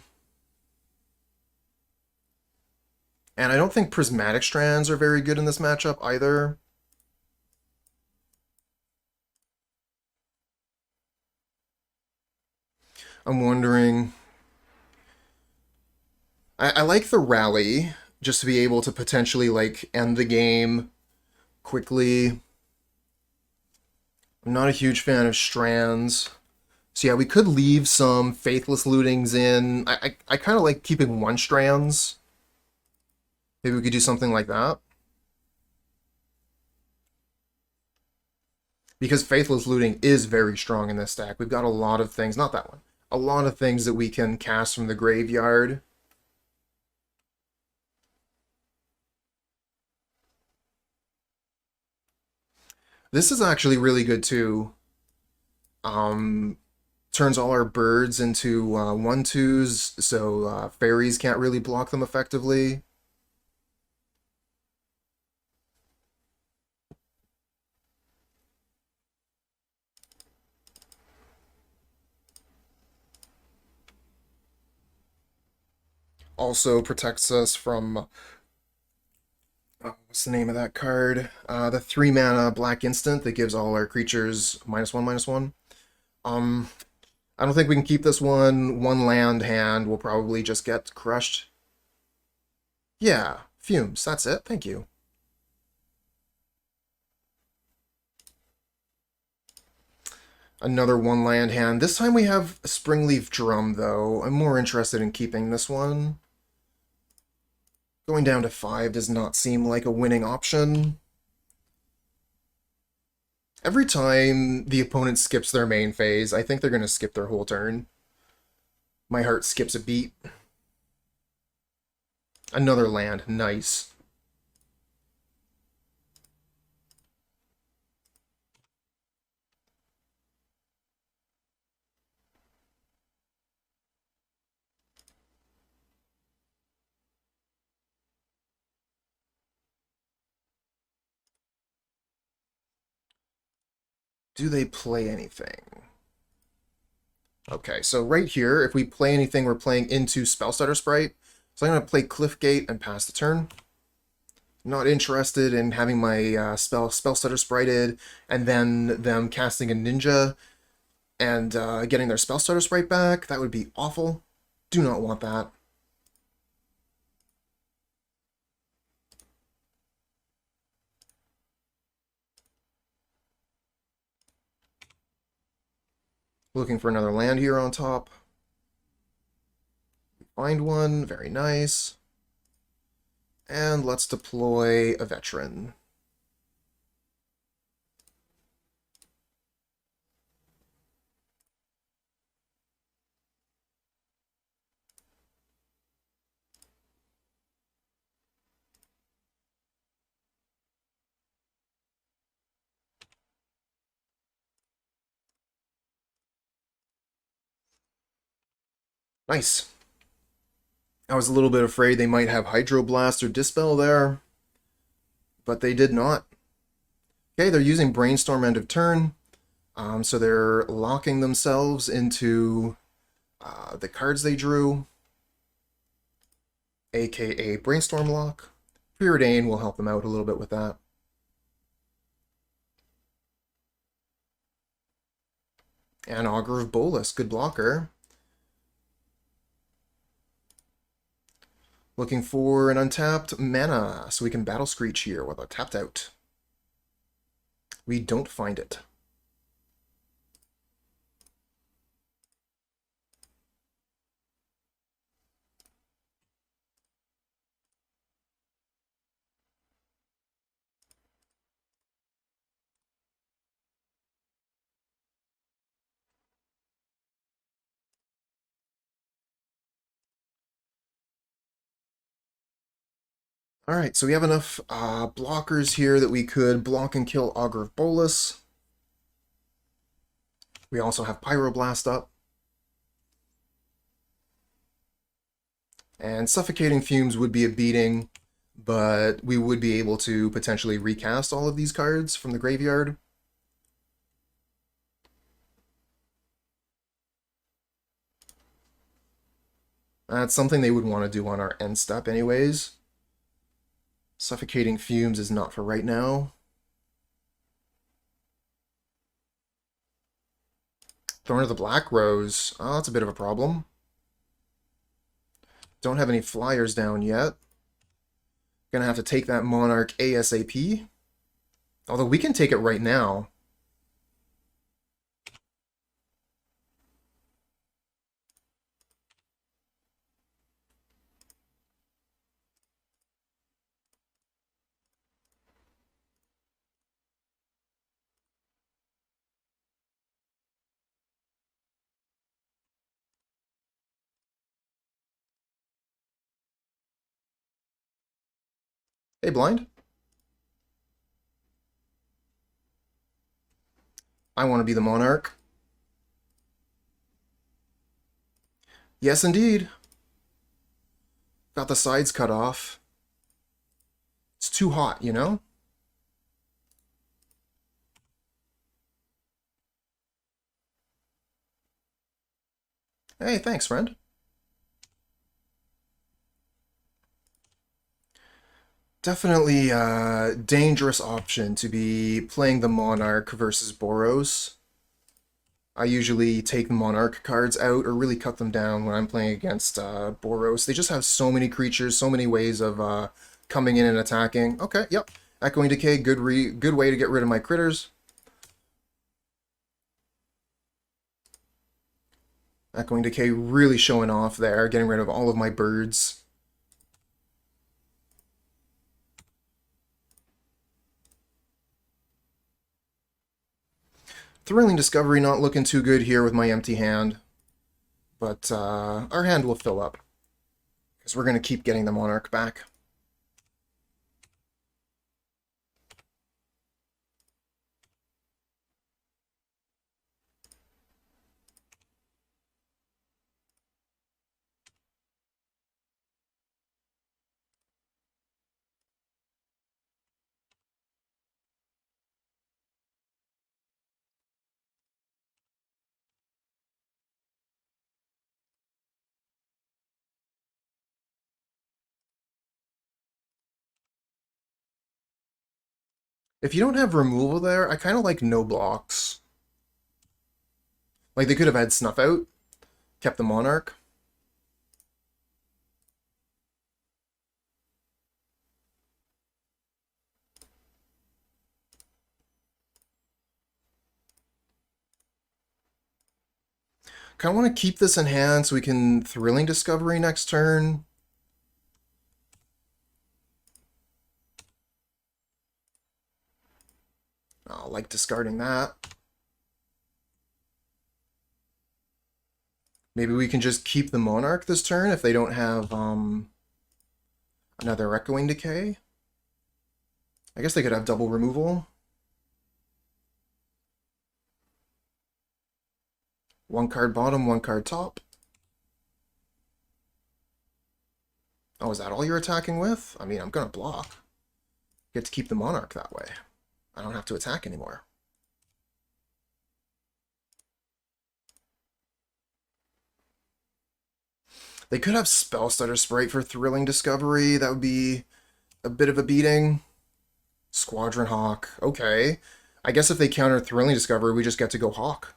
And I don't think Prismatic Strands are very good in this matchup either. I'm wondering... I like the Rally, just to be able to potentially, like, end the game quickly. I'm not a huge fan of Strands. So yeah, we could leave some Faithless Lootings in. I kind of like keeping one Strands. Maybe we could do something like that. Because Faithless Looting is very strong in this stack. We've got a lot of things, not that one, a lot of things that we can cast from the graveyard. This is actually really good too. Turns all our birds into 1/2s, so Faeries can't really block them effectively. Also protects us from what's the name of that card? The 3-mana black instant that gives all our creatures -1/-1. I don't think we can keep this one. One land hand will probably just get crushed. Yeah, fumes. That's it. Thank you. Another one land hand. This time we have Springleaf Drum, though. I'm more interested in keeping this one. Going down to 5 does not seem like a winning option. Every time the opponent skips their main phase, I think they're going to skip their whole turn. My heart skips a beat. Another land. Nice. Do they play anything? Okay, so right here, if we play anything, we're playing into Spellstutter Sprite. So I'm going to play Cliffgate and pass the turn. Not interested in having my Spellstutter Sprited and then them casting a Ninja and getting their Spellstutter Sprite back. That would be awful. Do not want that. Looking for another land here on top. Find one. Very nice. And let's deploy a Veteran. Nice. I was a little bit afraid they might have Hydroblast or Dispel there, but they did not. Okay, they're using Brainstorm end of turn, so they're locking themselves into the cards they drew, aka Brainstorm Lock. Preordain will help them out a little bit with that. And Augur of Bolus, good blocker. Looking for an untapped mana, so we can Battle Screech here with a tapped out. We don't find it. Alright, so we have enough blockers here that we could block and kill Augur of Bolas. We also have Pyroblast up. And Suffocating Fumes would be a beating, but we would be able to potentially recast all of these cards from the graveyard. That's something they would want to do on our end step anyways. Suffocating Fumes is not for right now. Thorn of the Black Rose. Oh, that's a bit of a problem. Don't have any flyers down yet. Gonna have to take that Monarch ASAP. Although we can take it right now. Hey, blind. I want to be the Monarch. Yes, indeed. Got the sides cut off. It's too hot, you know? Hey, thanks, friend. Definitely a dangerous option to be playing the Monarch versus Boros. I usually take the Monarch cards out or really cut them down when I'm playing against Boros. They just have so many creatures, so many ways of coming in and attacking. Okay, yep. Echoing Decay, good way to get rid of my critters. Echoing Decay really showing off there, getting rid of all of my birds. Thrilling Discovery not looking too good here with my empty hand. But our hand will fill up. Because we're going to keep getting the Monarch back. If you don't have removal there, I kind of like no blocks. Like, they could have had Snuff Out, kept the Monarch. Kind of want to keep this in hand so we can Thrilling Discovery next turn. I like discarding that. Maybe we can just keep the Monarch this turn if they don't have another Echoing Decay. I guess they could have double removal. One card bottom, one card top. Oh, is that all you're attacking with? I mean, I'm gonna block. Get to keep the Monarch that way. I don't have to attack anymore. They could have Spellstutter Sprite for Thrilling Discovery. That would be a bit of a beating. Squadron Hawk. Okay. I guess if they counter Thrilling Discovery, we just get to go Hawk.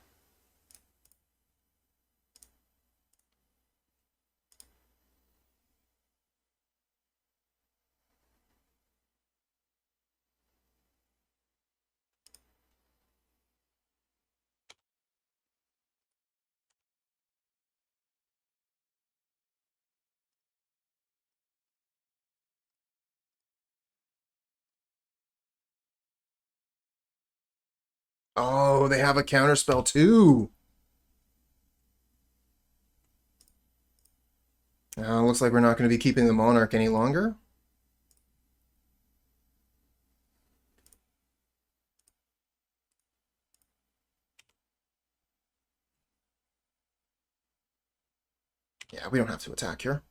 Oh, they have a counterspell too. Looks like we're not going to be keeping the Monarch any longer. Yeah, we don't have to attack here.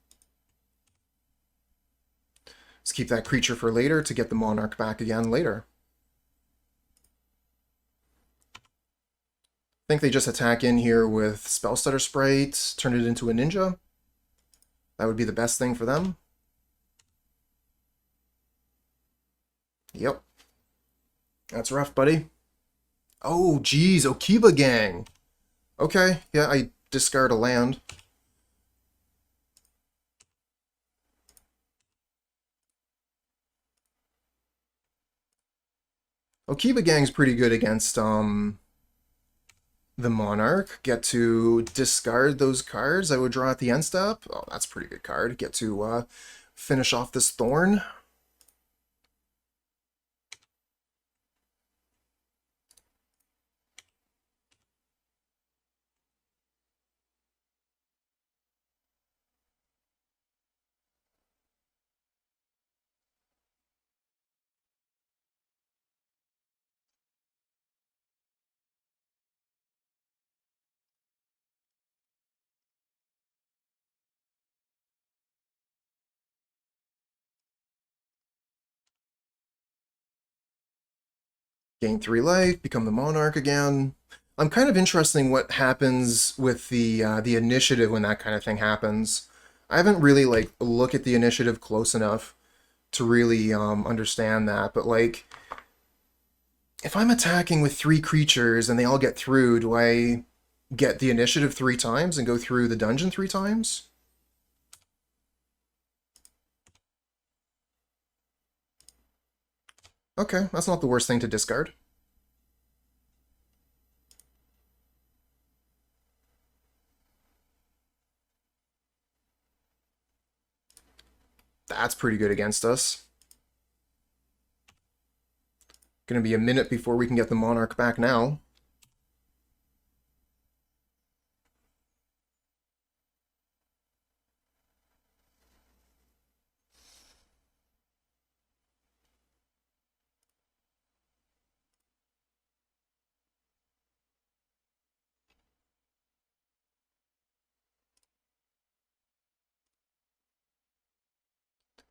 Let's keep that creature for later to get the Monarch back again later. I think they just attack in here with Spellstutter Sprite, turn it into a ninja. That would be the best thing for them. Yep. That's rough, buddy. Oh, geez, Okiba Gang. Okay, yeah, I discard a land. Okiba Gang's pretty good against the Monarch. Get to discard those cards I would draw at the end step. Oh, that's a pretty good card. Get to finish off this Thorn. Gain 3 life, become the Monarch again. I'm kind of interested in what happens with the initiative when that kind of thing happens. I haven't really like looked at the initiative close enough to really understand that, but like if I'm attacking with 3 creatures and they all get through, do I get the initiative 3 times and go through the dungeon 3 times? Okay, that's not the worst thing to discard. That's pretty good against us. Gonna be a minute before we can get the Monarch back now.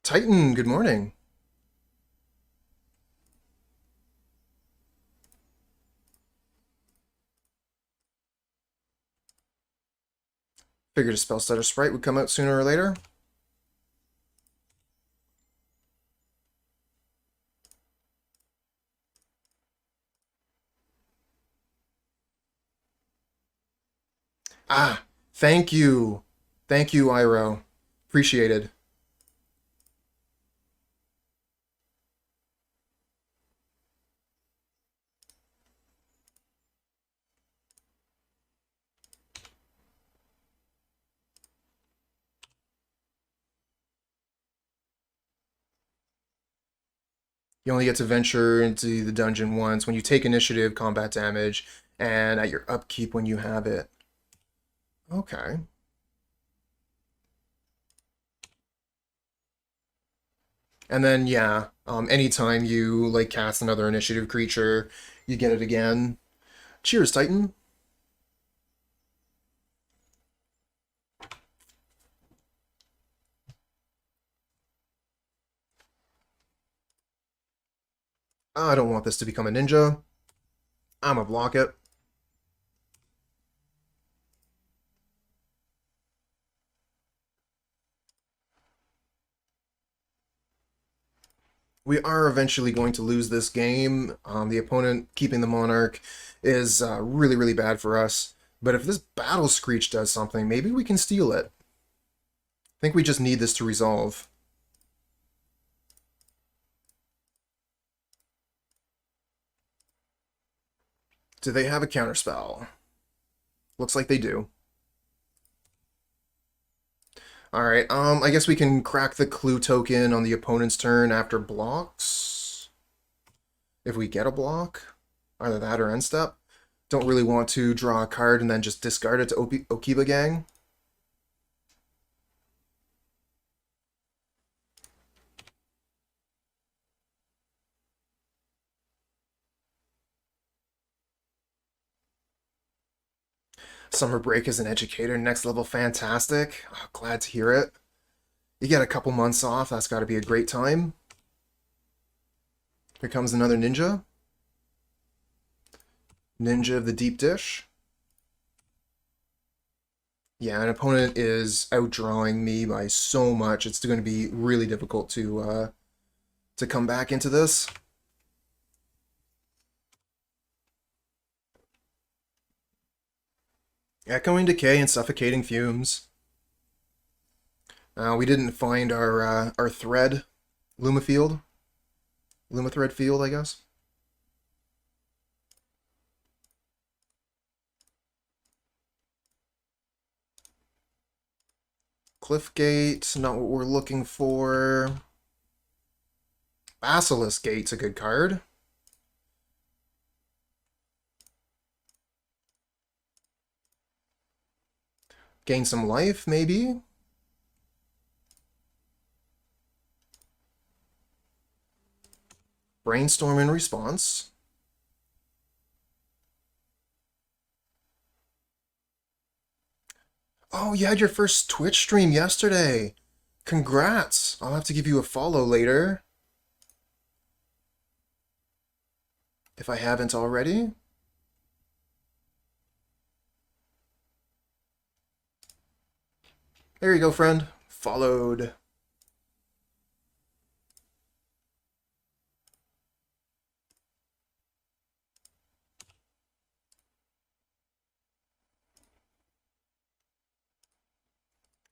Titan, good morning. Figured a Spellstutter Sprite would come out sooner or later. Ah, thank you. Thank you, Iro. Appreciated. You only get to venture into the dungeon once when you take initiative, combat damage, and at your upkeep when you have it. Okay. And then, yeah, anytime you, like, cast another initiative creature, you get it again. Cheers, Titan. I don't want this to become a ninja. I'm gonna block it. We are eventually going to lose this game. The opponent keeping the Monarch is really, really bad for us. But if this Battle Screech does something, maybe we can steal it. I think we just need this to resolve. Do they have a counterspell? Looks like they do. Alright, I guess we can crack the clue token on the opponent's turn after blocks. If we get a block. Either that or end step. Don't really want to draw a card and then just discard it to Okiba Gang. Summer break as an educator, next level fantastic. Oh, glad to hear it. You get a couple months off, that's got to be a great time. Here comes another ninja. Ninja of the deep dish. Yeah, an opponent is outdrawing me by so much. It's going to be really difficult to come back into this. Echoing decay and suffocating fumes. We didn't find our thread, Lumithread Field, I guess. Cliffgate, not what we're looking for. Basilisk Gate's a good card. Gain some life, maybe. Brainstorm in response. Oh, you had your first Twitch stream yesterday. Congrats. I'll have to give you a follow later. If I haven't already. There you go, friend. Followed.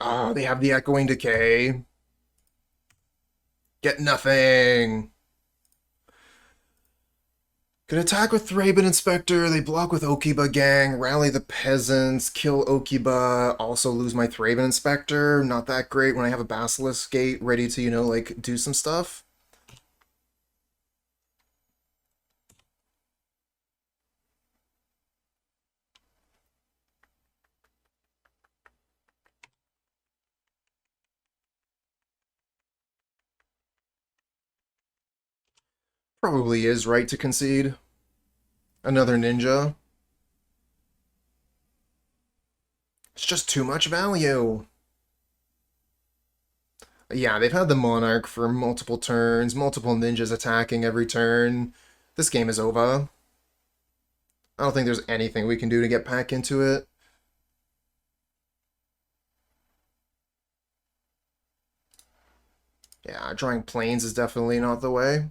Oh, they have the Echoing Decay. Get nothing. Can attack with Thraben Inspector, they block with Okiba Gang, Rally the Peasants, kill Okiba, also lose my Thraben Inspector. Not that great when I have a Basilisk Gate ready to, you know, like, do some stuff. Probably is right to concede. Another ninja. It's just too much value. Yeah, they've had the Monarch for multiple turns, multiple ninjas attacking every turn. This game is over. I don't think there's anything we can do to get back into it. Yeah, drawing planes is definitely not the way.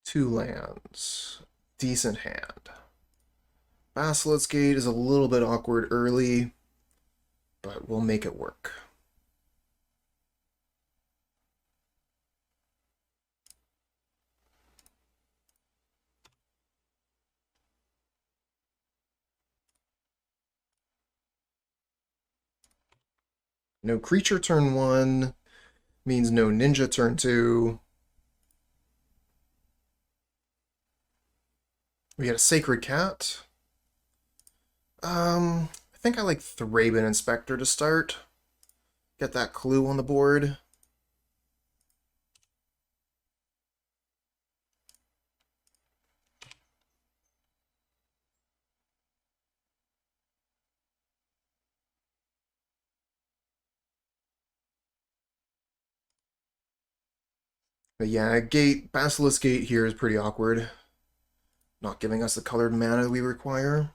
Two lands. Decent hand. Basilisk Gate is a little bit awkward early, but we'll make it work. No creature turn 1 means no ninja turn 2. We had a Sacred Cat. I think I like Thraben Inspector to start. Get that clue on the board. But yeah, Basilisk Gate here is pretty awkward. Not giving us the colored mana we require.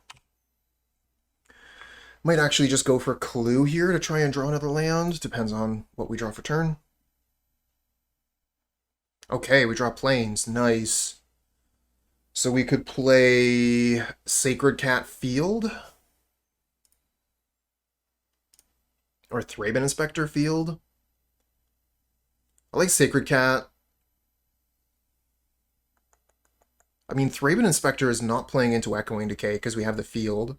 Might actually just go for Clue here to try and draw another land. Depends on what we draw for turn. Okay, we draw planes. Nice. So we could play Sacred Cat Field. Or Thraben Inspector Field. I like Sacred Cat. I mean, Thraben Inspector is not playing into Echoing Decay because we have the field.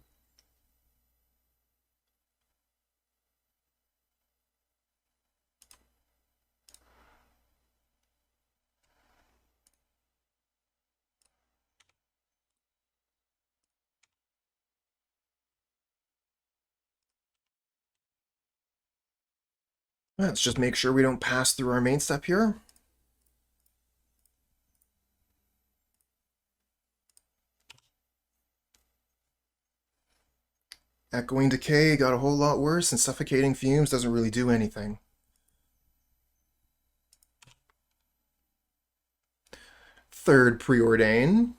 Let's just make sure we don't pass through our main step here. Echoing Decay got a whole lot worse, and Suffocating Fumes doesn't really do anything. Third Preordain.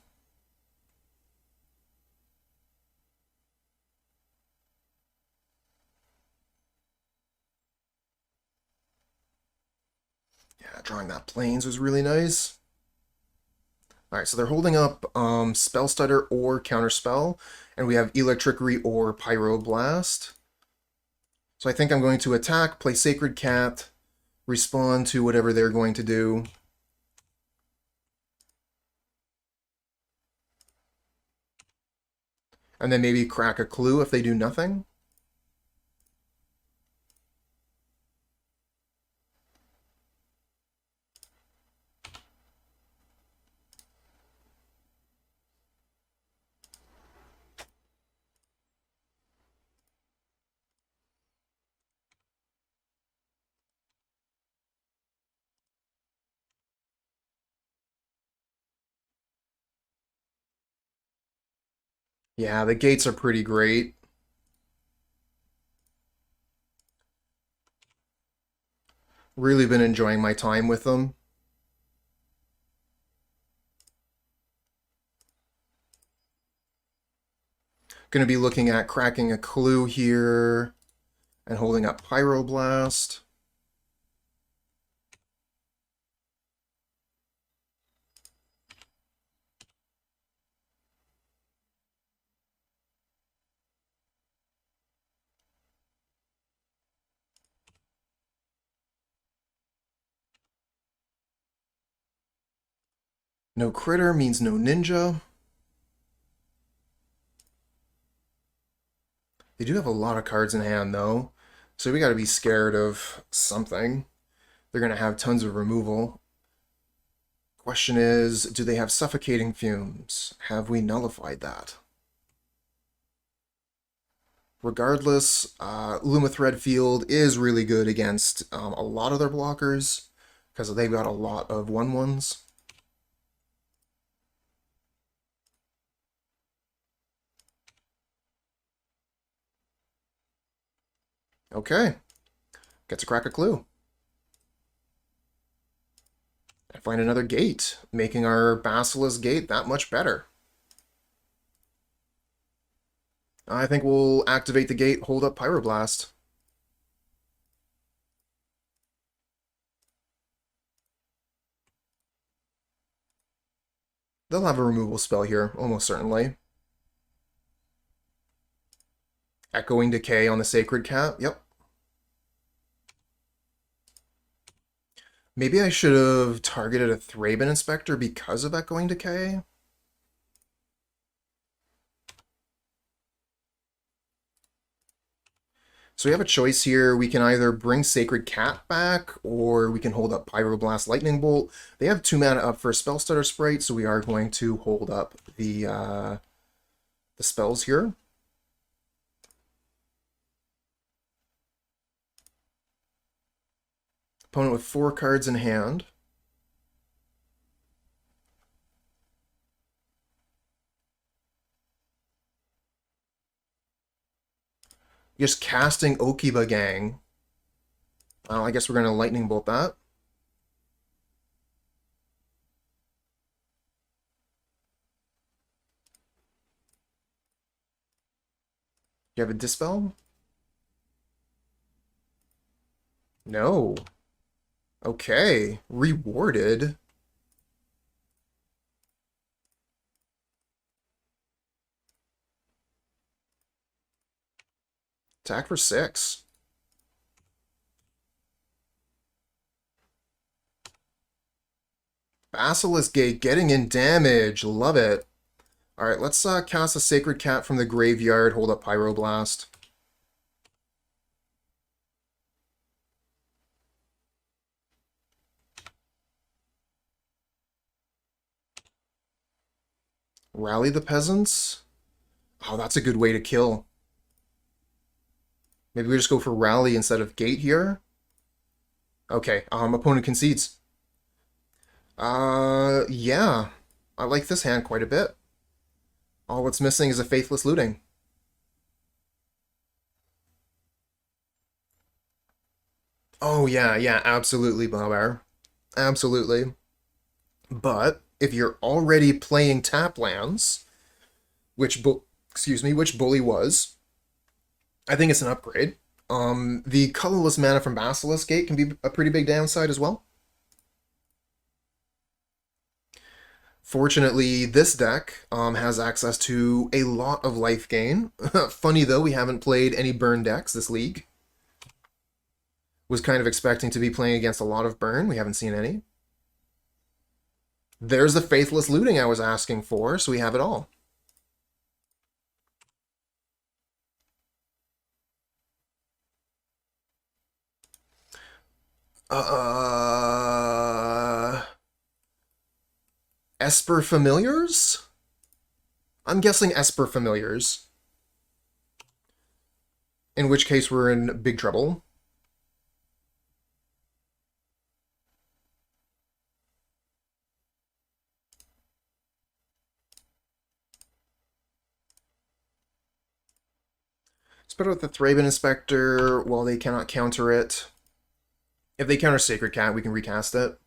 Yeah, drawing that Plains was really nice. Alright, so they're holding up Spell Stutter or Counterspell, and we have Electrickery or Pyroblast. So I think I'm going to attack, play Sacred Cat, respond to whatever they're going to do. And then maybe crack a clue if they do nothing. Yeah, the gates are pretty great. Really been enjoying my time with them. Going to be looking at cracking a clue here and holding up Pyroblast. No critter means no ninja. They do have a lot of cards in hand, though, so we got to be scared of something. They're going to have tons of removal. Question is, do they have Suffocating Fumes? Have we nullified that? Regardless, Lumithread Field is really good against a lot of their blockers because they've got a lot of 1/1s. Okay, get to crack a clue. And find another gate, making our Basilisk Gate that much better. I think we'll activate the gate, hold up Pyroblast. They'll have a removal spell here, almost certainly. Echoing Decay on the Sacred Cat, yep. Maybe I should have targeted a Thraben Inspector because of Echoing Decay. So we have a choice here. We can either bring Sacred Cat back, or we can hold up Pyroblast Lightning Bolt. They have 2 mana up for a Spell Stutter Sprite, so we are going to hold up the spells here. Opponent with 4 cards in hand. Just casting Okiba Gang. Well, I guess we're going to Lightning Bolt that. You have a Dispel? No. Okay. Rewarded. Attack for 6. Basilisk Gate getting in damage. Love it. Alright, let's cast a Sacred Cat from the graveyard, hold up Pyroblast. Rally the Peasants? Oh, that's a good way to kill. Maybe we just go for Rally instead of Gate here? Okay, opponent concedes. Yeah. I like this hand quite a bit. All what's missing is a Faithless Looting. Oh, yeah, absolutely, Bobber. Absolutely. But if you're already playing tap lands, which Bully was, I think it's an upgrade. The colorless mana from Basilisk Gate can be a pretty big downside as well. Fortunately, this deck has access to a lot of life gain. Funny though, we haven't played any burn decks this league. Was kind of expecting to be playing against a lot of burn. We haven't seen any. There's the Faithless Looting I was asking for, so we have it all. Esper Familiars? I'm guessing Esper Familiars. In which case we're in big trouble. It's better with the Thraben Inspector while they cannot counter it. If they counter Sacred Cat, we can recast it.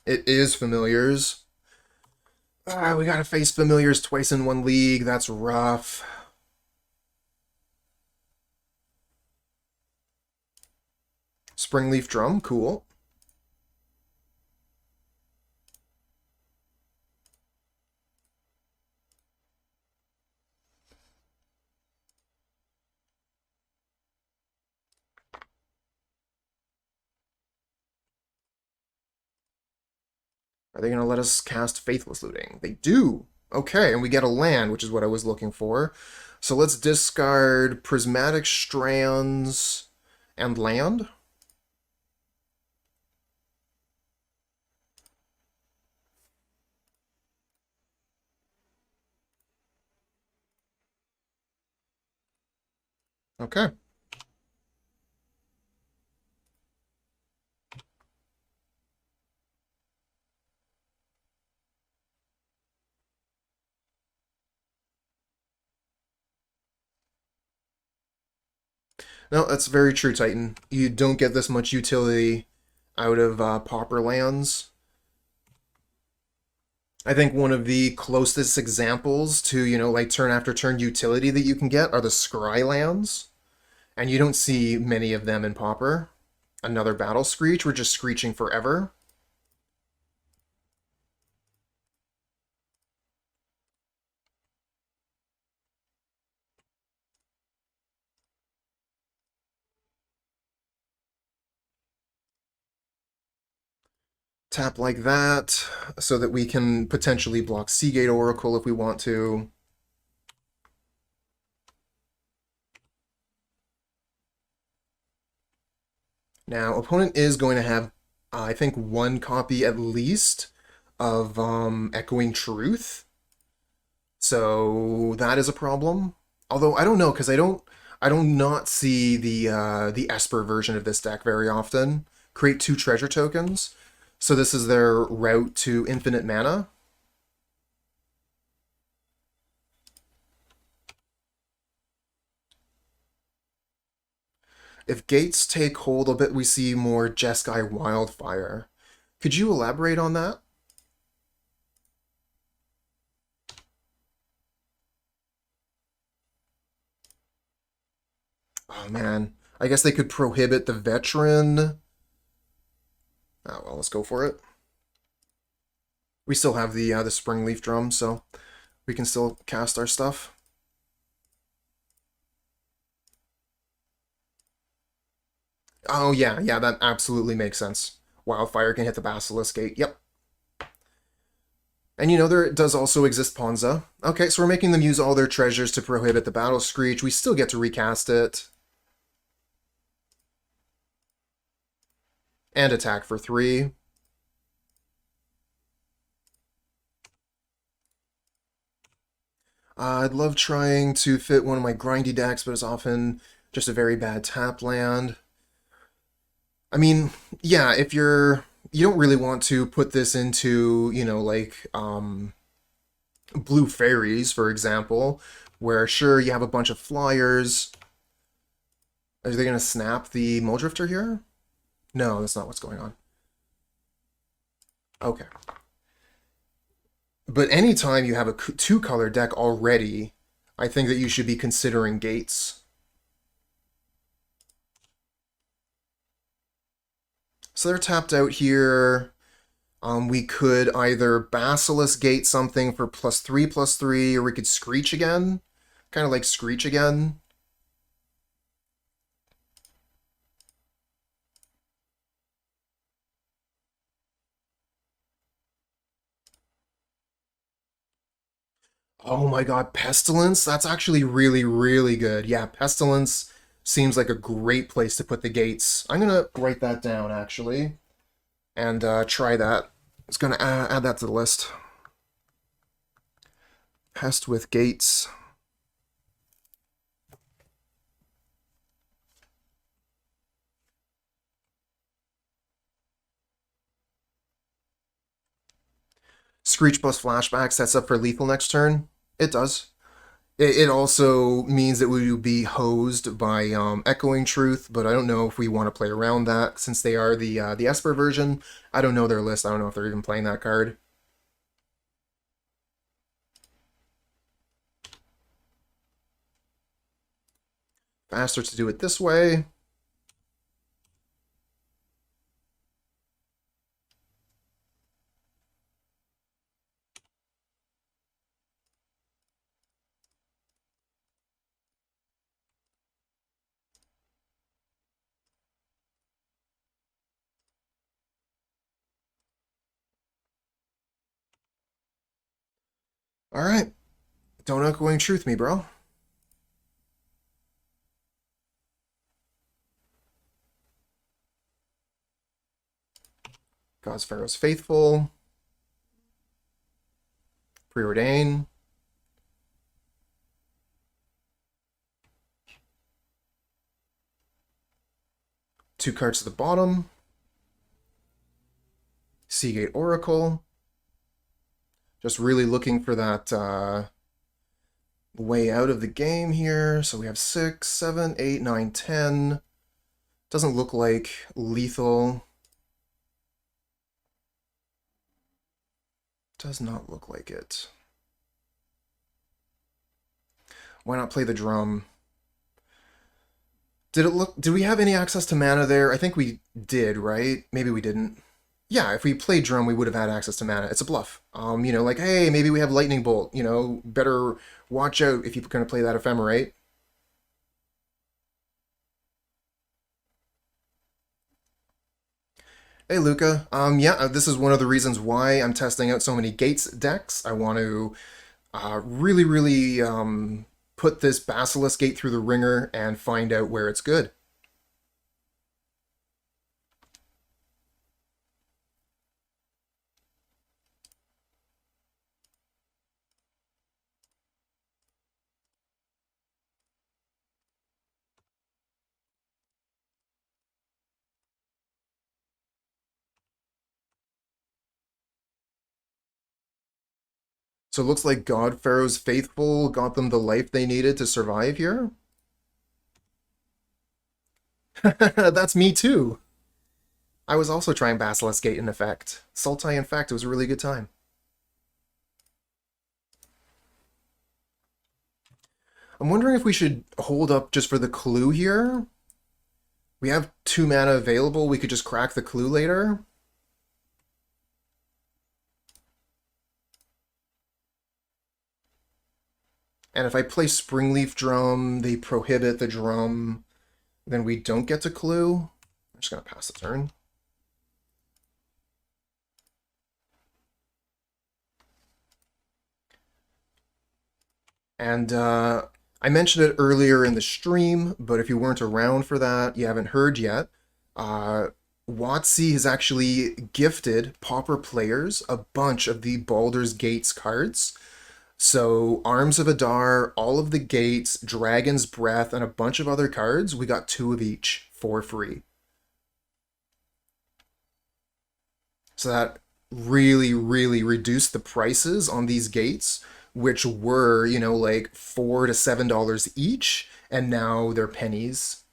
It is Familiars. We gotta face Familiars twice in one league. That's rough. Springleaf Drum, cool. Are they going to let us cast Faithless Looting? They do! Okay, and we get a land, which is what I was looking for. So let's discard Prismatic Strands and land. Okay. No, that's very true, Titan. You don't get this much utility out of Pauper lands. I think one of the closest examples to, like turn after turn utility that you can get are the Scry lands. And you don't see many of them in Pauper. Another Battle Screech, we're just screeching forever. Tap like that, so that we can potentially block Seagate Oracle if we want to. Now, opponent is going to have, I think, one copy at least of Echoing Truth. So that is a problem. Although I don't know, because I don't not see the Esper version of this deck very often. Create 2 treasure tokens. So this is their route to infinite mana. If gates take hold a bit, we see more Jeskai Wildfire. Could you elaborate on that? Oh man, I guess they could prohibit the Veteran. Oh well, let's go for it. We still have the Springleaf Drum, so we can still cast our stuff. Oh yeah, that absolutely makes sense. Wildfire can hit the Basilisk Gate. Yep. And you know, there does also exist Ponza. Okay, so we're making them use all their treasures to prohibit the Battle Screech. We still get to recast it. And attack for 3. I'd love trying to fit one of my grindy decks, but it's often just a very bad tap land. I mean, yeah, if you don't really want to put this into, you know, like, blue Faeries, for example, where, sure, you have a bunch of flyers. Are they going to snap the Muldrifter here? No, that's not what's going on. Okay. But anytime you have a 2-color deck already, I think that you should be considering gates. So they're tapped out here. We could either Basilisk Gate something for +3/+3, or we could Screech again. Kind of like Screech again. Oh my god, Pestilence? That's actually really, really good. Yeah, Pestilence seems like a great place to put the gates. I'm gonna write that down, actually, and try that. It's gonna add that to the list. Pest with gates. Screech plus Flashback sets up for lethal next turn. It does. It also means that we will be hosed by Echoing Truth, but I don't know if we want to play around that since they are the Esper version. I don't know their list. I don't know if they're even playing that card. Faster to do it this way. All right. Don't Echoing Truth me, bro. God's Pharaoh's Faithful. Preordain. Two cards at the bottom. Seagate Oracle. Just really looking for that way out of the game here. So we have 6, 7, 8, 9, 10. Doesn't look like lethal. Does not look like it. Why not play the drum? Did we have any access to mana there? I think we did, right? Maybe we didn't. Yeah, if we played drum, we would have had access to mana. It's a bluff. You know, like, hey, maybe we have lightning bolt. You know, better watch out if you're going to play that ephemerate. Hey, Luca. Yeah, this is one of the reasons why I'm testing out so many Gates decks. I want to really, really put this Basilisk Gate through the ringer and find out where it's good. So it looks like God Pharaoh's Faithful got them the life they needed to survive here. That's me too. I was also trying Basilisk Gate in effect. Sultai in fact, it was a really good time. I'm wondering if we should hold up just for the clue here. We have 2 mana available. We could just crack the clue later. And if I play Springleaf Drum, they prohibit the drum, then we don't get to clue. I'm just going to pass the turn. And I mentioned it earlier in the stream, but if you weren't around for that, you haven't heard yet. Uh, WotC has actually gifted Pauper players a bunch of the Baldur's Gates cards. So Arms of Adar, all of the gates, Dragon's Breath, and a bunch of other cards. We got 2 of each for free. So that really, really reduced the prices on these gates, which were, you know, like $4 to $7 each, and now they're pennies.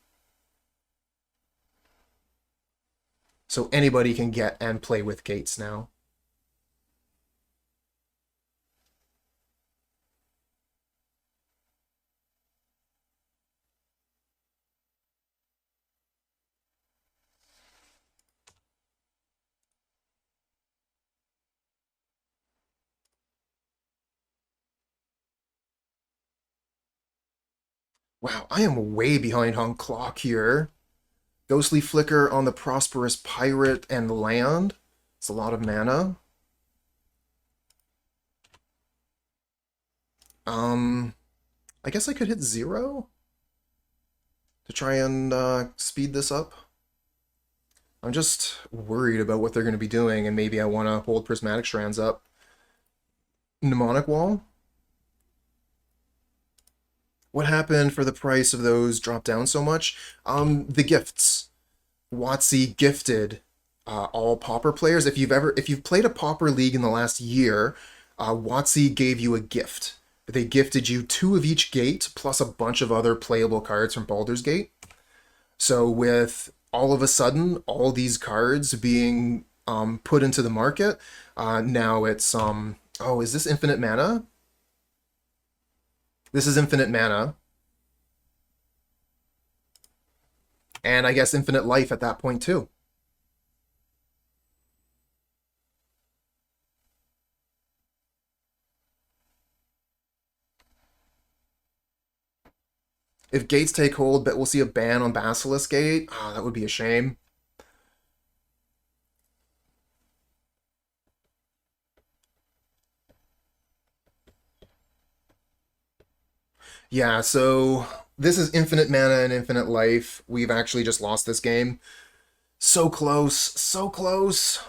So anybody can get and play with gates now. Wow, I am way behind on clock here. Ghostly Flicker on the Prosperous Pirate and Land. It's a lot of mana. I guess I could hit 0 to try and speed this up. I'm just worried about what they're going to be doing, and maybe I want to hold Prismatic Strands up. Mnemonic Wall? What happened for the price of those drop down so much? The gifts. WotC gifted all Pauper players. If you've played a Pauper League in the last year, WotC gave you a gift. They gifted you 2 of each gate, plus a bunch of other playable cards from Baldur's Gate. So with all of a sudden, all these cards being put into the market, now it's, oh, is this infinite mana? This is infinite mana. And I guess infinite life at that point too. If gates take hold, but we'll see a ban on Basilisk Gate. Oh, that would be a shame. Yeah, so this is infinite mana and infinite life. We've actually just lost this game. So close, so close.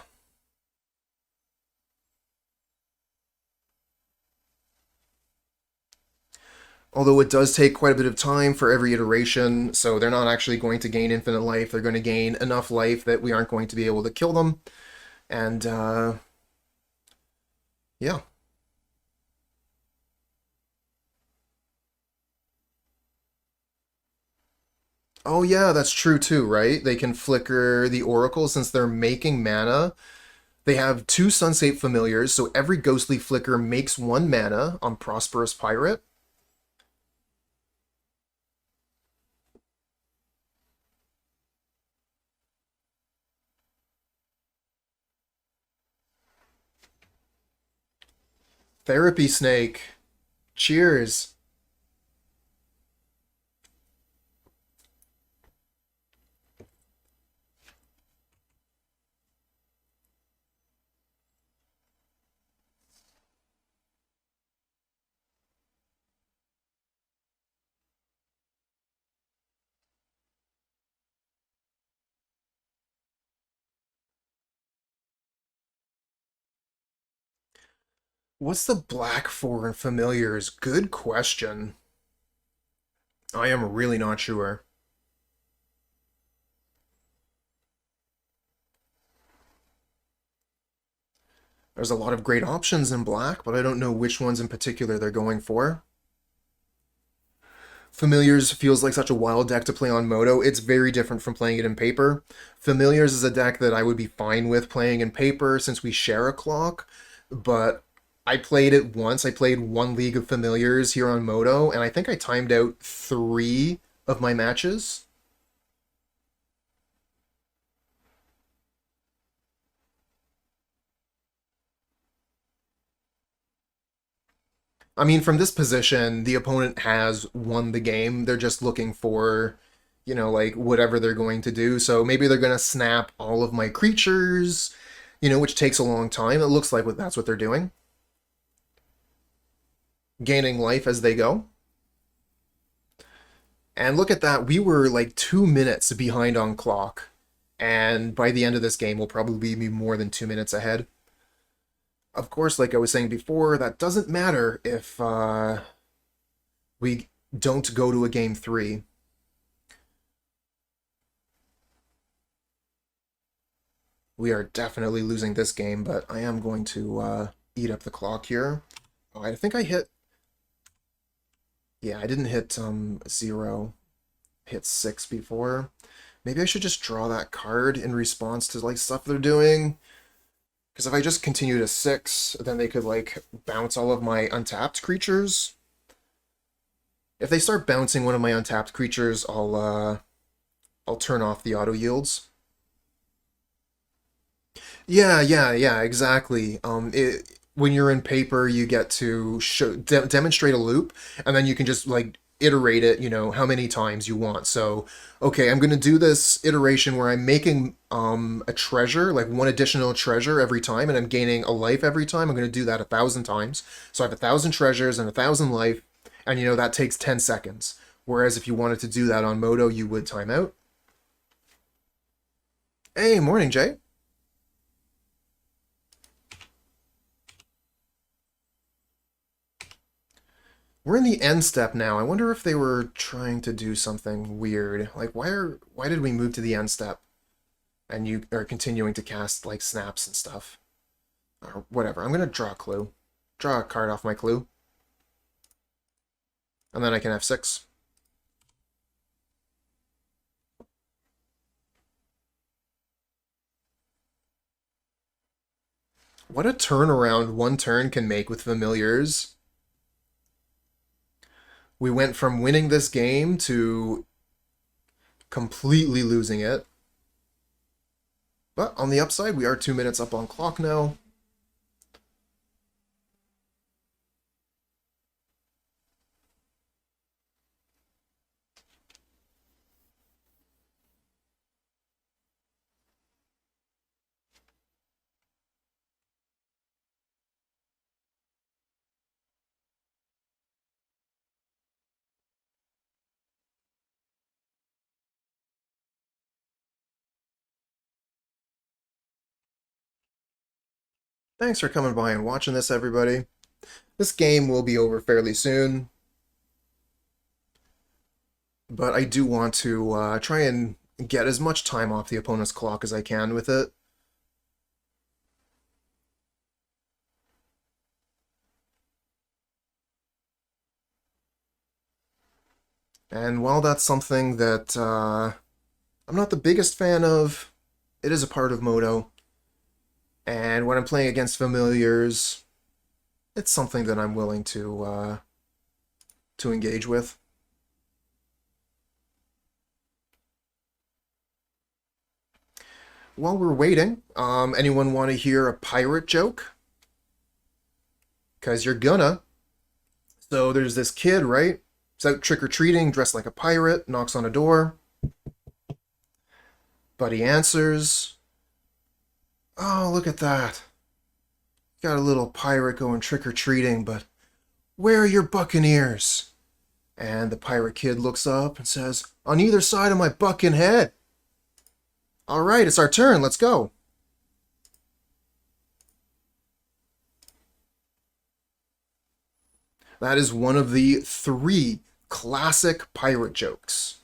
Although it does take quite a bit of time for every iteration, so they're not actually going to gain infinite life. They're going to gain enough life that we aren't going to be able to kill them. And, yeah. Oh yeah, that's true too, right? They can flicker the Oracle since they're making mana. They have 2 Sunscape Familiars, so every Ghostly Flicker makes 1 mana on Prosperous Pirate. Therapy Snake. Cheers. What's the black for in Familiars? Good question. I am really not sure. There's a lot of great options in black, but I don't know which ones in particular they're going for. Familiars feels like such a wild deck to play on Moto. It's very different from playing it in paper. Familiars is a deck that I would be fine with playing in paper since we share a clock, but I played it once. I played 1 League of Familiars here on Moto, and I think I timed out 3 of my matches. I mean, from this position, the opponent has won the game. They're just looking for, you know, like whatever they're going to do. So maybe they're going to snap all of my creatures, you know, which takes a long time. It looks like that's what they're doing. gaining life as they go. And look at that, we were like 2 minutes behind on clock. And by the end of this game, we'll probably be more than 2 minutes ahead. Of course, like I was saying before, that doesn't matter if we don't go to a game 3. We are definitely losing this game, but I am going to eat up the clock here. Oh, I think I hit... Yeah, I didn't hit 0. Hit 6 before. Maybe I should just draw that card in response to like stuff they're doing. Because if I just continue to 6, then they could like bounce all of my untapped creatures. If they start bouncing one of my untapped creatures, I'll turn off the auto yields. Yeah, exactly. When you're in paper, you get to demonstrate a loop, and then you can just like iterate it, you know, how many times you want. So, okay, I'm going to do this iteration where I'm making a treasure, like one additional treasure every time, and I'm gaining a life every time. I'm going to do that 1,000 times. So I have 1,000 treasures and 1,000 life, and you know, that takes 10 seconds. Whereas if you wanted to do that on Moto, you would time out. Hey, morning, Jay. We're in the end step now. I wonder if they were trying to do something weird. Like, why did we move to the end step? And you are continuing to cast, like, snaps and stuff. Or whatever. I'm gonna draw a clue. Draw a card off my clue. And then I can have 6. What a turnaround one turn can make with familiars. We went from winning this game to completely losing it. But on the upside, we are 2 minutes up on clock now. Thanks for coming by and watching this, everybody. This game will be over fairly soon. But I do want to try and get as much time off the opponent's clock as I can with it. And while that's something that I'm not the biggest fan of, it is a part of Moto. And when I'm playing against familiars, it's something that I'm willing to engage with. While we're waiting, anyone want to hear a pirate joke? Because you're gonna. So there's this kid, right? He's out trick-or-treating, dressed like a pirate, knocks on a door. But he answers, "Oh, look at that. Got a little pirate going trick-or-treating, but where are your buccaneers?" And the pirate kid looks up and says, "On either side of my bucking head." All right, it's our turn. Let's go. That is one of the 3 classic pirate jokes.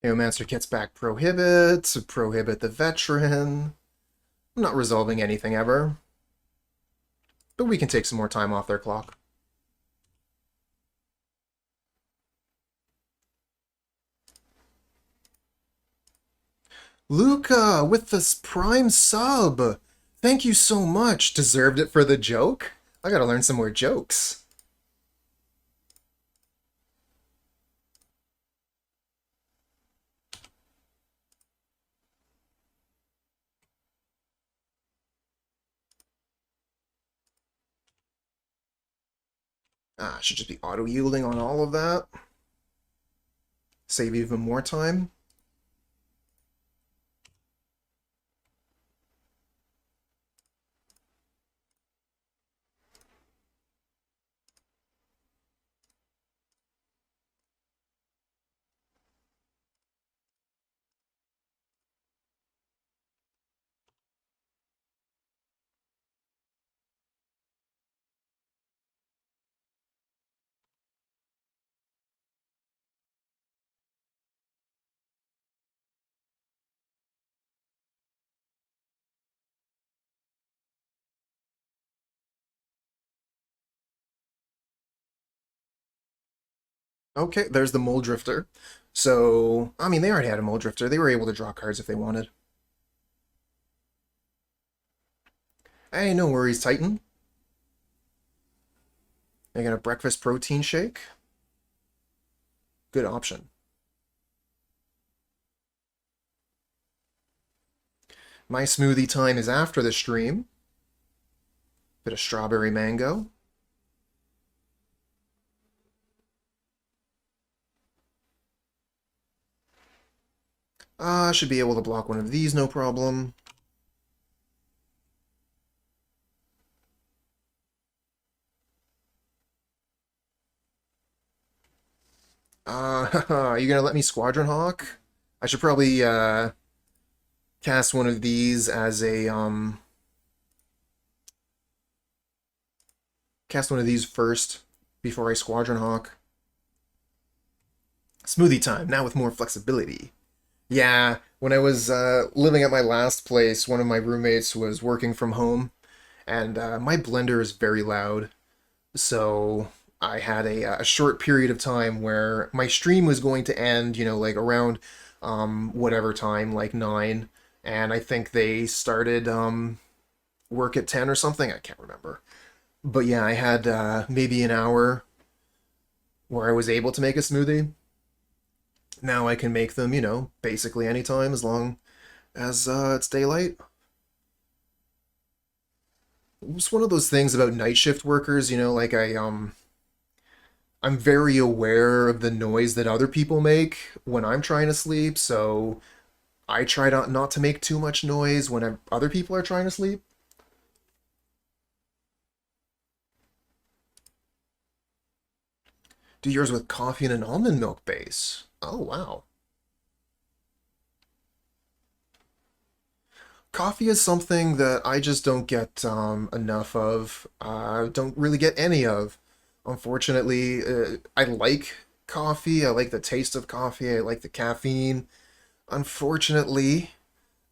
Geomancer gets back Prohibit, Prohibit the Veteran. I'm not resolving anything ever. But we can take some more time off their clock. Luca with this Prime sub. Thank you so much. Deserved it for the joke? I gotta learn some more jokes. Should just be auto-yielding on all of that. Save even more time. Okay, there's the Mole Drifter. So, I mean, they already had a Mole Drifter. They were able to draw cards if they wanted. Hey, no worries, Titan. Making a breakfast protein shake. Good option. My smoothie time is after the stream. Bit of strawberry mango. Should be able to block one of these, no problem. Are you gonna let me Squadron Hawk? I should probably, cast one of these as a, cast one of these first before I Squadron Hawk. Smoothie time, now with more flexibility. Yeah, when I was living at my last place, one of my roommates was working from home, and my blender is very loud. So I had a short period of time where my stream was going to end, like around whatever time, like 9. And I think they started work at 10 or something. I can't remember. But yeah, I had maybe an hour where I was able to make a smoothie. Now I can make them, basically anytime as long as it's daylight. It's one of those things about night shift workers, like I'm very aware of the noise that other people make when I'm trying to sleep, so I try not to make too much noise when other people are trying to sleep. Do yours with coffee and an almond milk base. Oh, wow. Coffee is something that I just don't get enough of. Don't really get any of. Unfortunately, I like coffee. I like the taste of coffee. I like the caffeine. Unfortunately,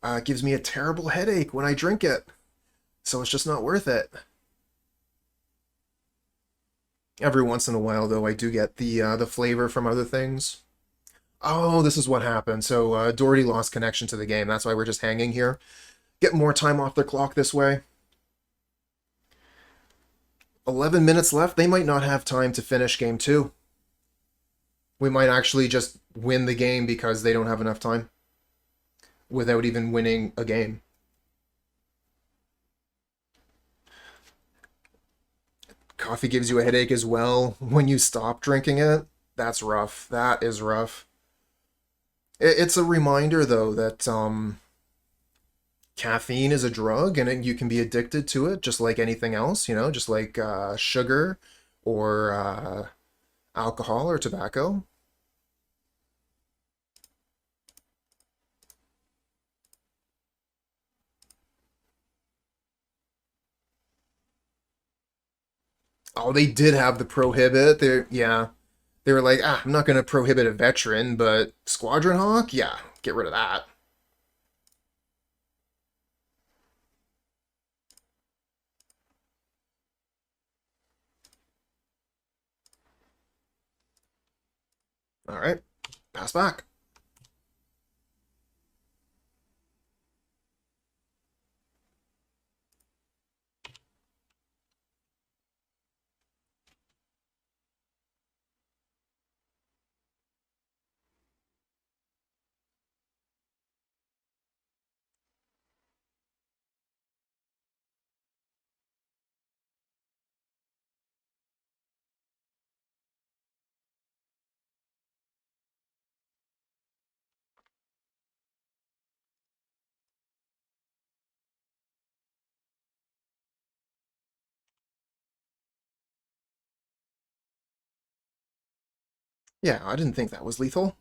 it gives me a terrible headache when I drink it. So it's just not worth it. Every once in a while, though, I do get the flavor from other things. Oh, this is what happened. So Doherty lost connection to the game. That's why we're just hanging here. Get more time off their clock this way. 11 minutes left. They might not have time to finish game 2. We might actually just win the game because they don't have enough time without even winning a game. Coffee gives you a headache as well when you stop drinking it. That's rough. That is rough. It's a reminder, though, that caffeine is a drug and you can be addicted to it just like anything else, just like sugar or alcohol or tobacco. Oh, they did have the prohibit. Yeah, they were like, I'm not going to prohibit a veteran, but Squadron Hawk, yeah, get rid of that. All right, pass back. Yeah, I didn't think that was lethal.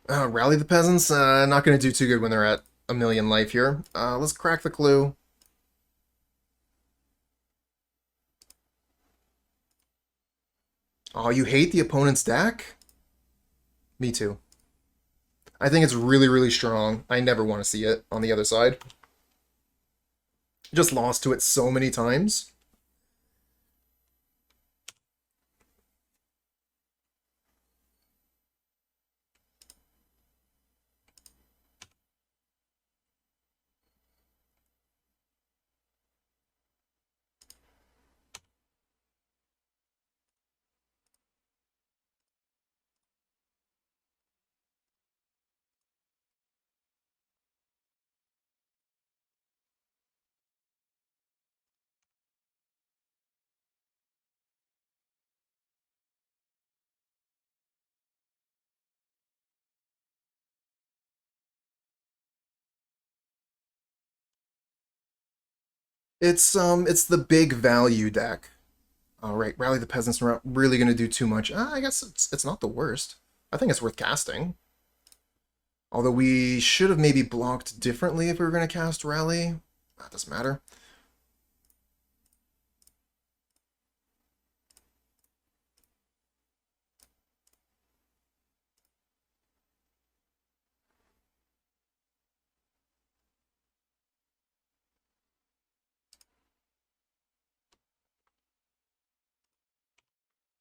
Rally the Peasants, not going to do too good when they're at a million life here. Let's crack the clue. Oh, you hate the opponent's deck? Me too. I think it's really, really strong. I never want to see it on the other side. Just lost to it so many times. It's the big value deck. All right, Rally the Peasants are not really going to do too much. I guess it's not the worst. I think it's worth casting. Although we should have maybe blocked differently if we were going to cast Rally. That doesn't matter.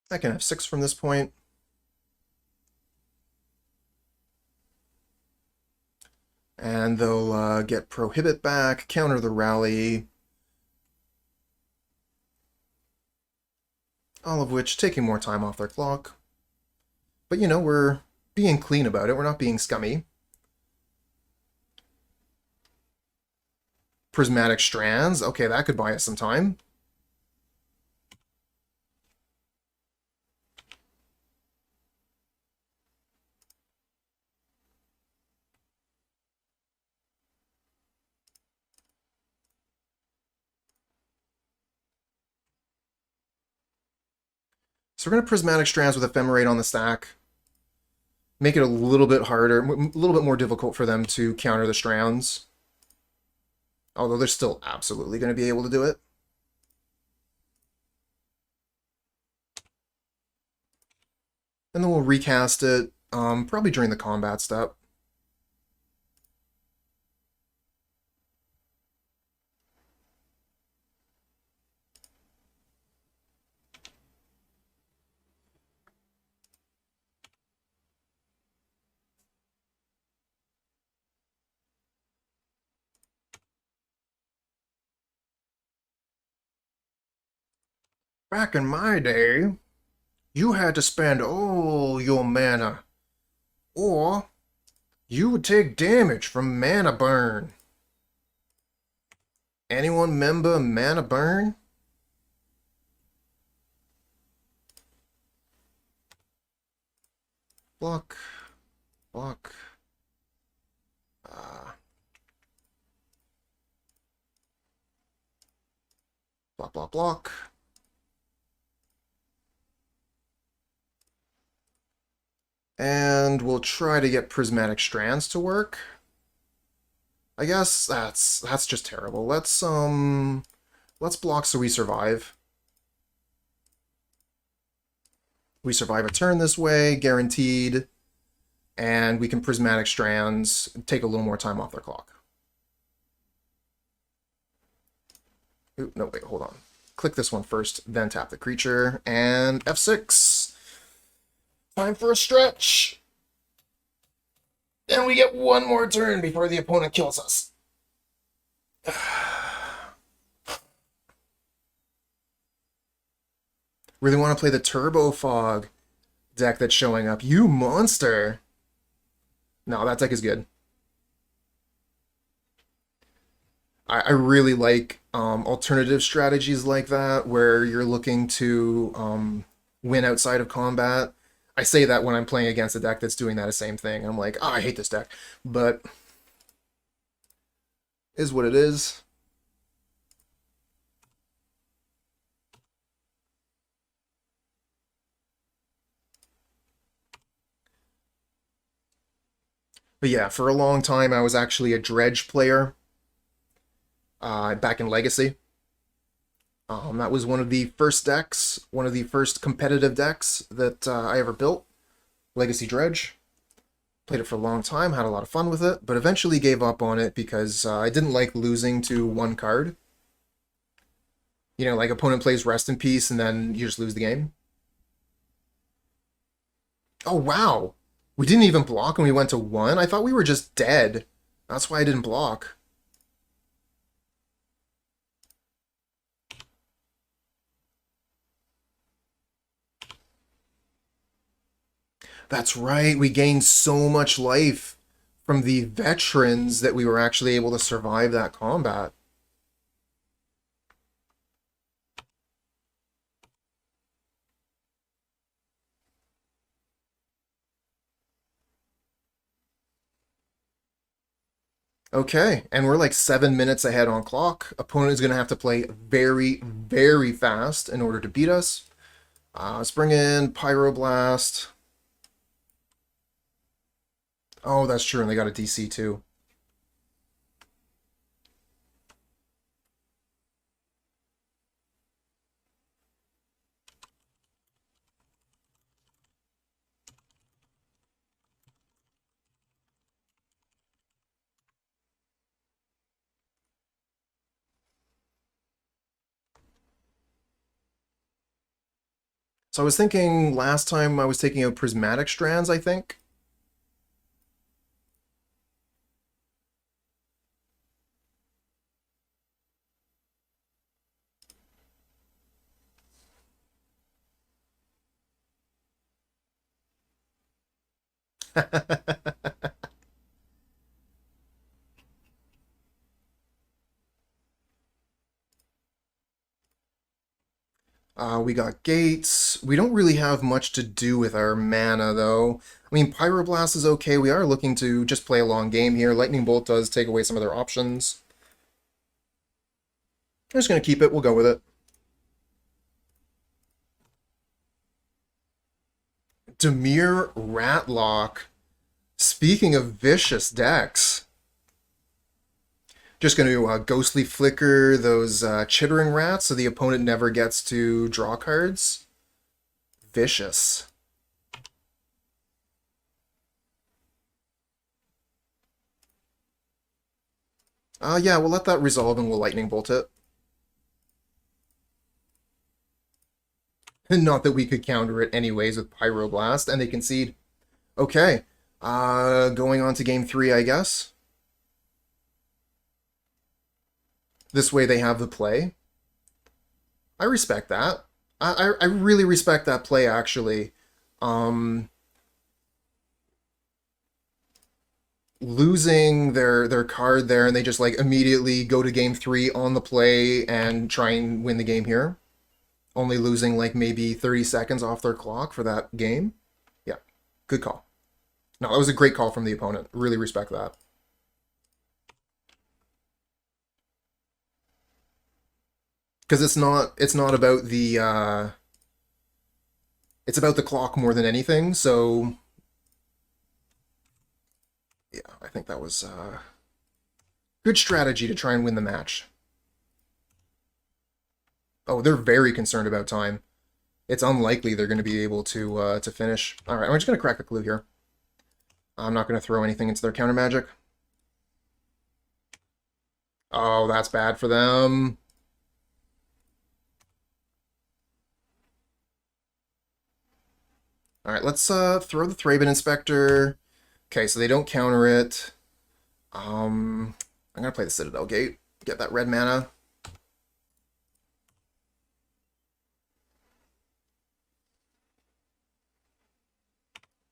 I can have 6 from this point. And they'll get Prohibit back, counter the Rally. All of which taking more time off their clock. But you know, we're being clean about it. We're not being scummy. Prismatic Strands. Okay, that could buy us some time. So we're going to Prismatic Strands with Ephemerate on the stack. Make it a little bit harder, a little bit more difficult for them to counter the Strands. Although they're still absolutely going to be able to do it. And then we'll recast it, probably during the combat step. Back in my day, you had to spend all your mana, or you would take damage from mana burn. Anyone remember mana burn? Block, block. Block, block, block. And we'll try to get Prismatic Strands to work. I guess that's just terrible. Let's block so we survive. We survive a turn this way, guaranteed. And we can Prismatic Strands, take a little more time off their clock. Ooh, no, wait, hold on. Click this one first, then tap the creature, and F6. Time for a stretch. And we get one more turn before the opponent kills us. Really want to play the Turbo Fog deck that's showing up. You monster! No, that deck is good. I really like alternative strategies like that, where you're looking to win outside of combat. I say that when I'm playing against a deck that's doing that same thing. I'm like, oh, I hate this deck. But is what it is. But yeah, for a long time I was actually a dredge player back in Legacy. That was one of the first decks, one of the first competitive decks that I ever built. Legacy Dredge. Played it for a long time, had a lot of fun with it, but eventually gave up on it because I didn't like losing to one card. You know, like opponent plays Rest in Peace and then you just lose the game. Oh, wow. We didn't even block when we went to one? I thought we were just dead. That's why I didn't block. That's right, we gained so much life from the veterans that we were actually able to survive that combat. Okay, and we're like 7 minutes ahead on clock. Opponent is going to have to play very, very fast in order to beat us. Let's bring in Pyroblast. Oh, that's true, and they got a DC too. So I was thinking last time I was taking out Prismatic Strands, I think. We got gates. We don't really have much to do with our mana, though. I mean, Pyroblast is okay. We are looking to just play a long game here. Lightning Bolt does take away some of their options. I'm just going to keep it. We'll go with it. Dimir Ratlock. Speaking of vicious decks, just going to Ghostly Flicker those Chittering Rats so the opponent never gets to draw cards. Vicious. Yeah, we'll let that resolve and we'll Lightning Bolt it. Not that we could counter it anyways with Pyroblast, and they concede. Okay. Going on to game 3, I guess. This way they have the play. I respect that. I really respect that play, actually. Um, Losing their card there, and they just, like, immediately go to game 3 on the play and try and win the game here. Only losing, like, maybe 30 seconds off their clock for that game. Yeah, good call. No, that was a great call from the opponent. Really respect that. Because it's not about the it's about the clock more than anything. So yeah, I think that was good strategy to try and win the match. Oh, they're very concerned about time. It's unlikely they're going to be able to finish. All right, I'm just going to crack the clue here. I'm not going to throw anything into their counter magic. Oh, that's bad for them. All right, let's throw the Thraben Inspector. Okay, so they don't counter it. I'm gonna play the Citadel Gate. Get that red mana.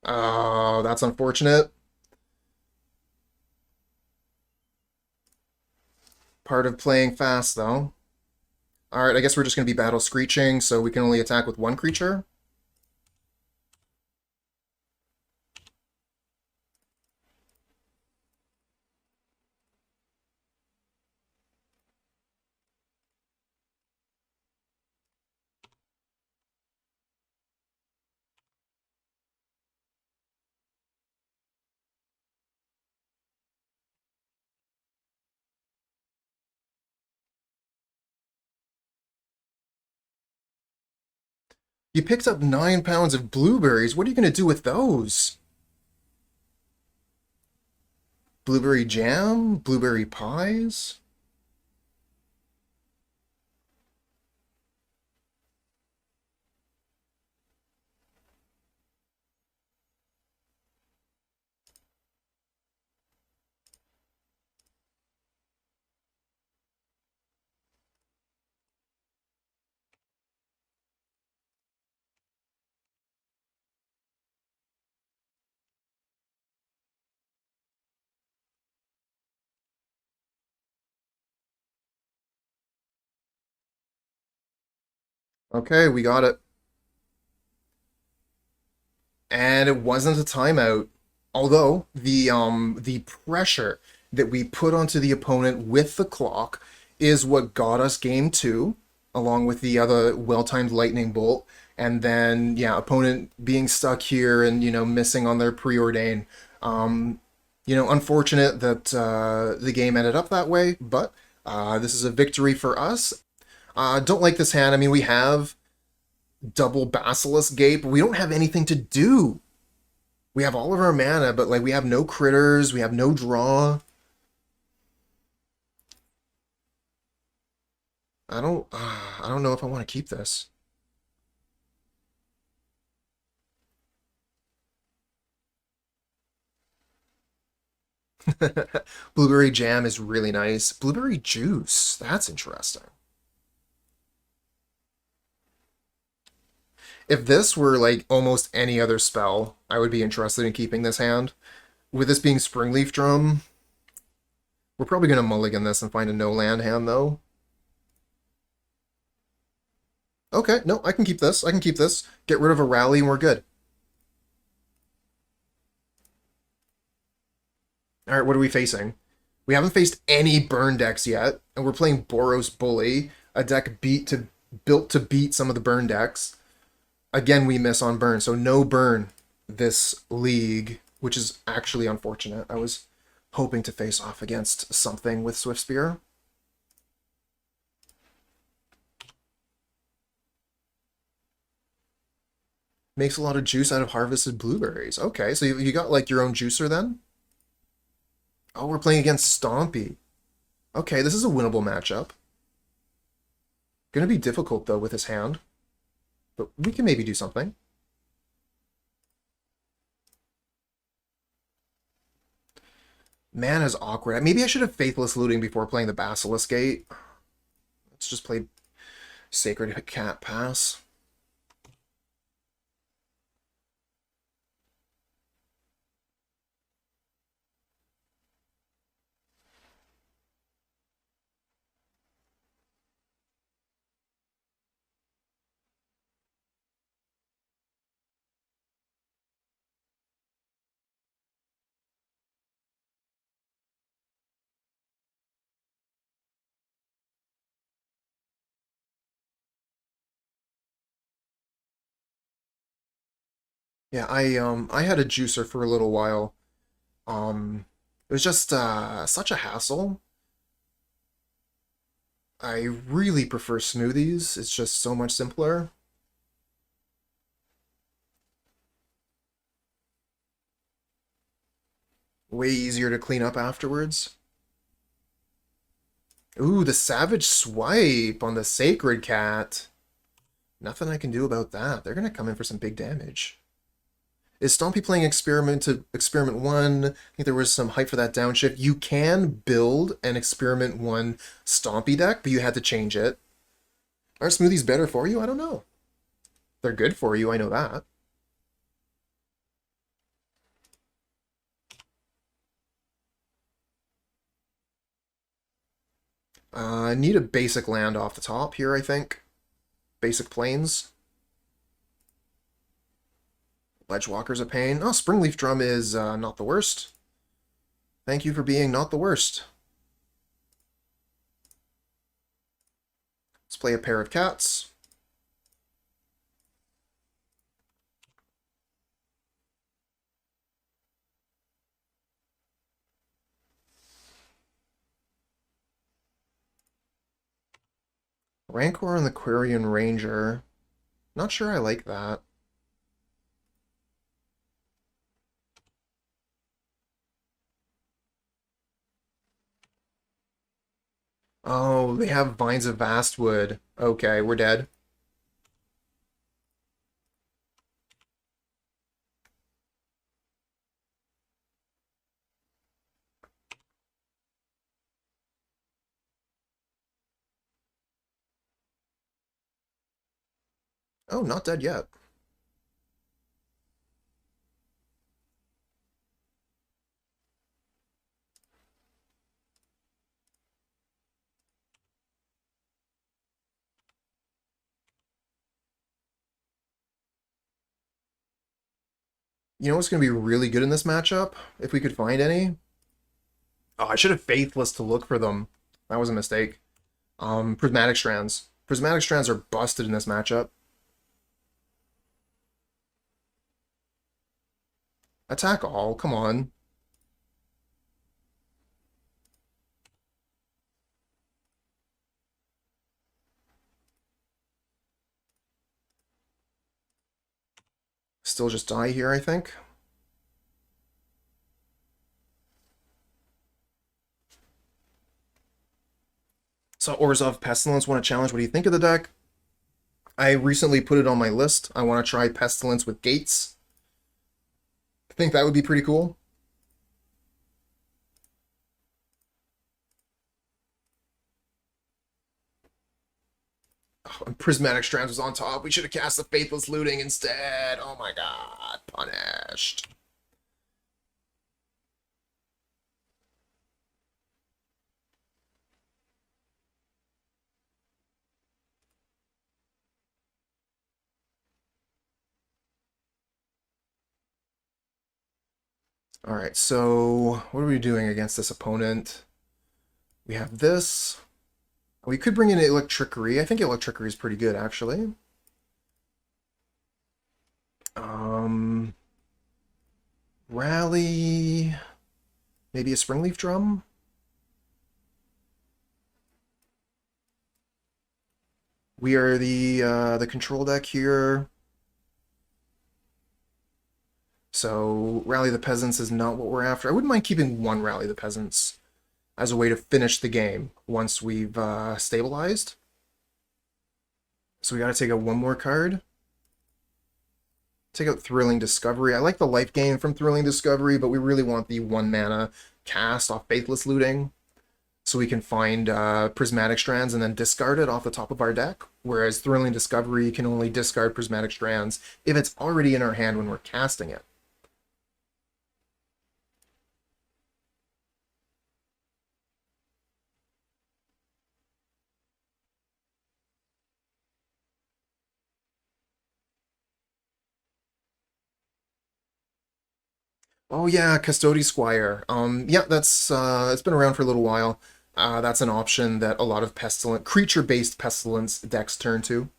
Oh, that's unfortunate. Part of playing fast, though. Alright, I guess we're just going to be Battle Screeching, so we can only attack with one creature. You picked up 9 pounds of blueberries. What are you going to do with those? Blueberry jam? Blueberry pies? Okay, we got it. And it wasn't a timeout. Although the pressure that we put onto the opponent with the clock is what got us game two, along with the other well-timed lightning bolt. And then yeah, opponent being stuck here and missing on their preordain. Unfortunate that the game ended up that way, but this is a victory for us. Don't like this hand. I mean, we have double Basilisk Gate, but we don't have anything to do. We have all of our mana, but like we have no critters, we have no draw. I don't know if I want to keep this. Blueberry jam is really nice. Blueberry juice, that's interesting. If this were like almost any other spell, I would be interested in keeping this hand. With this being Springleaf Drum, we're probably going to mulligan this and find a no-land hand, though. Okay, no, I can keep this. I can keep this. Get rid of a rally and we're good. Alright, what are we facing? We haven't faced any burn decks yet, and we're playing Boros Bully, a deck built to beat some of the burn decks. Again, we miss on burn, so no burn this league, which is actually unfortunate. I was hoping to face off against something with Swift Spear. Makes a lot of juice out of harvested blueberries. Okay, so you got like your own juicer then? Oh, we're playing against Stompy. Okay, this is a winnable matchup. Gonna be difficult though with his hand, but we can maybe do something. Man is awkward. Maybe I should have Faithless Looting before playing the Basilisk Gate. Let's just play Sacred Cat Pass. Yeah, I had a juicer for a little while. It was just such a hassle. I really prefer smoothies. It's just so much simpler. Way easier to clean up afterwards. Ooh, the Savage Swipe on the Sacred Cat. Nothing I can do about that. They're gonna come in for some big damage. Is Stompy playing Experiment 1? I think there was some hype for that downshift. You can build an Experiment 1 Stompy deck, but you had to change it. Are smoothies better for you? I don't know. They're good for you, I know that. I need a basic land off the top here, I think. Basic plains. Ledgewalker's a pain. Oh, Springleaf Drum is not the worst. Thank you for being not the worst. Let's play a pair of cats. Rancor and the Quarian Ranger. Not sure I like that. Oh, they have Vines of Vastwood. Okay, we're dead. Oh, not dead yet. You know what's going to be really good in this matchup? If we could find any? Oh, I should have Faithless to look for them. That was a mistake. Prismatic Strands. Prismatic Strands are busted in this matchup. Attack all, come on. Still just die here, I think. So Orzhov Pestilence, want to challenge? What do you think of the deck? I recently put it on my list. I want to try Pestilence with Gates. I think that would be pretty cool. Oh, and Prismatic Strands was on top. We should have cast the Faithless Looting instead. Oh my god. Punished. Alright, so what are we doing against this opponent? We have this. We could bring in Electrickery. I think Electrickery is pretty good, actually. Rally... Maybe a Springleaf Drum? We are the control deck here. So Rally the Peasants is not what we're after. I wouldn't mind keeping one Rally the Peasants as a way to finish the game once we've stabilized. So we got to take out one more card. Take out Thrilling Discovery. I like the life gain from Thrilling Discovery, but we really want the 1 mana cast off Faithless Looting so we can find Prismatic Strands and then discard it off the top of our deck, whereas Thrilling Discovery can only discard Prismatic Strands if it's already in our hand when we're casting it. Oh yeah, Custody Squire. Yeah, that's it's been around for a little while. That's an option that a lot of pestilent creature-based pestilence decks turn to.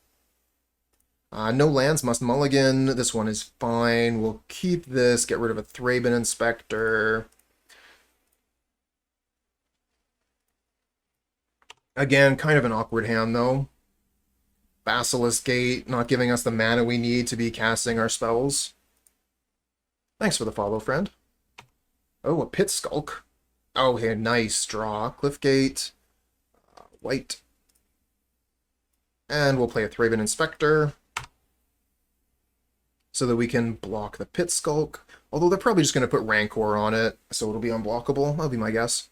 No lands, must mulligan. This one is fine. We'll keep this. Get rid of a Thraben Inspector. Again, kind of an awkward hand though. Basilisk Gate, not giving us the mana we need to be casting our spells. Thanks for the follow, friend. Oh, a Pit Skulk. Oh, hey, nice draw. Cliffgate. White. And we'll play a Thraben Inspector so that we can block the Pit Skulk. Although they're probably just going to put Rancor on it, so it'll be unblockable. That'll be my guess.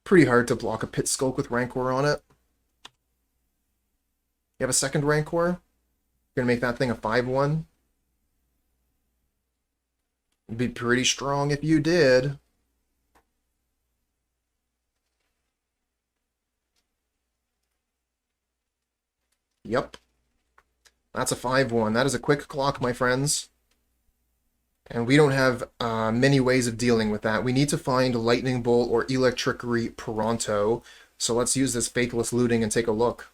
Pretty hard to block a Pit Skulk with Rancor on it. You have a second Rancor? You're going to make that thing a 5/1? It'd be pretty strong if you did. Yep. That's a 5/1. That is a quick clock, my friends. And we don't have many ways of dealing with that. We need to find Lightning Bolt or Electrickery pronto. So let's use this Faithless Looting and take a look.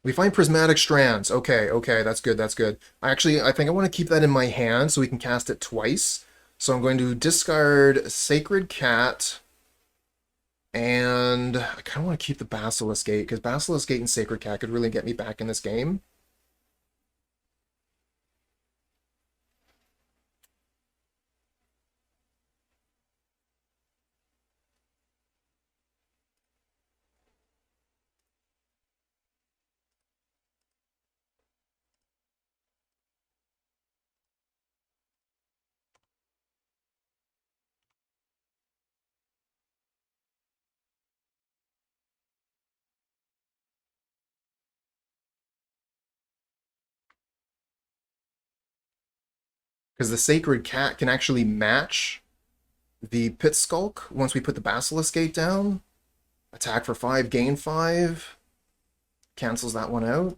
We find Prismatic Strands. Okay, okay, that's good, that's good. I think I want to keep that in my hand so we can cast it twice. So I'm going to discard Sacred Cat And I kind of want to keep the Basilisk Gate, because Basilisk Gate and Sacred Cat could really get me back in this game. Because the Sacred Cat can actually match the Pit Skulk once we put the Basilisk Gate down. Attack for 5, gain 5. Cancels that one out.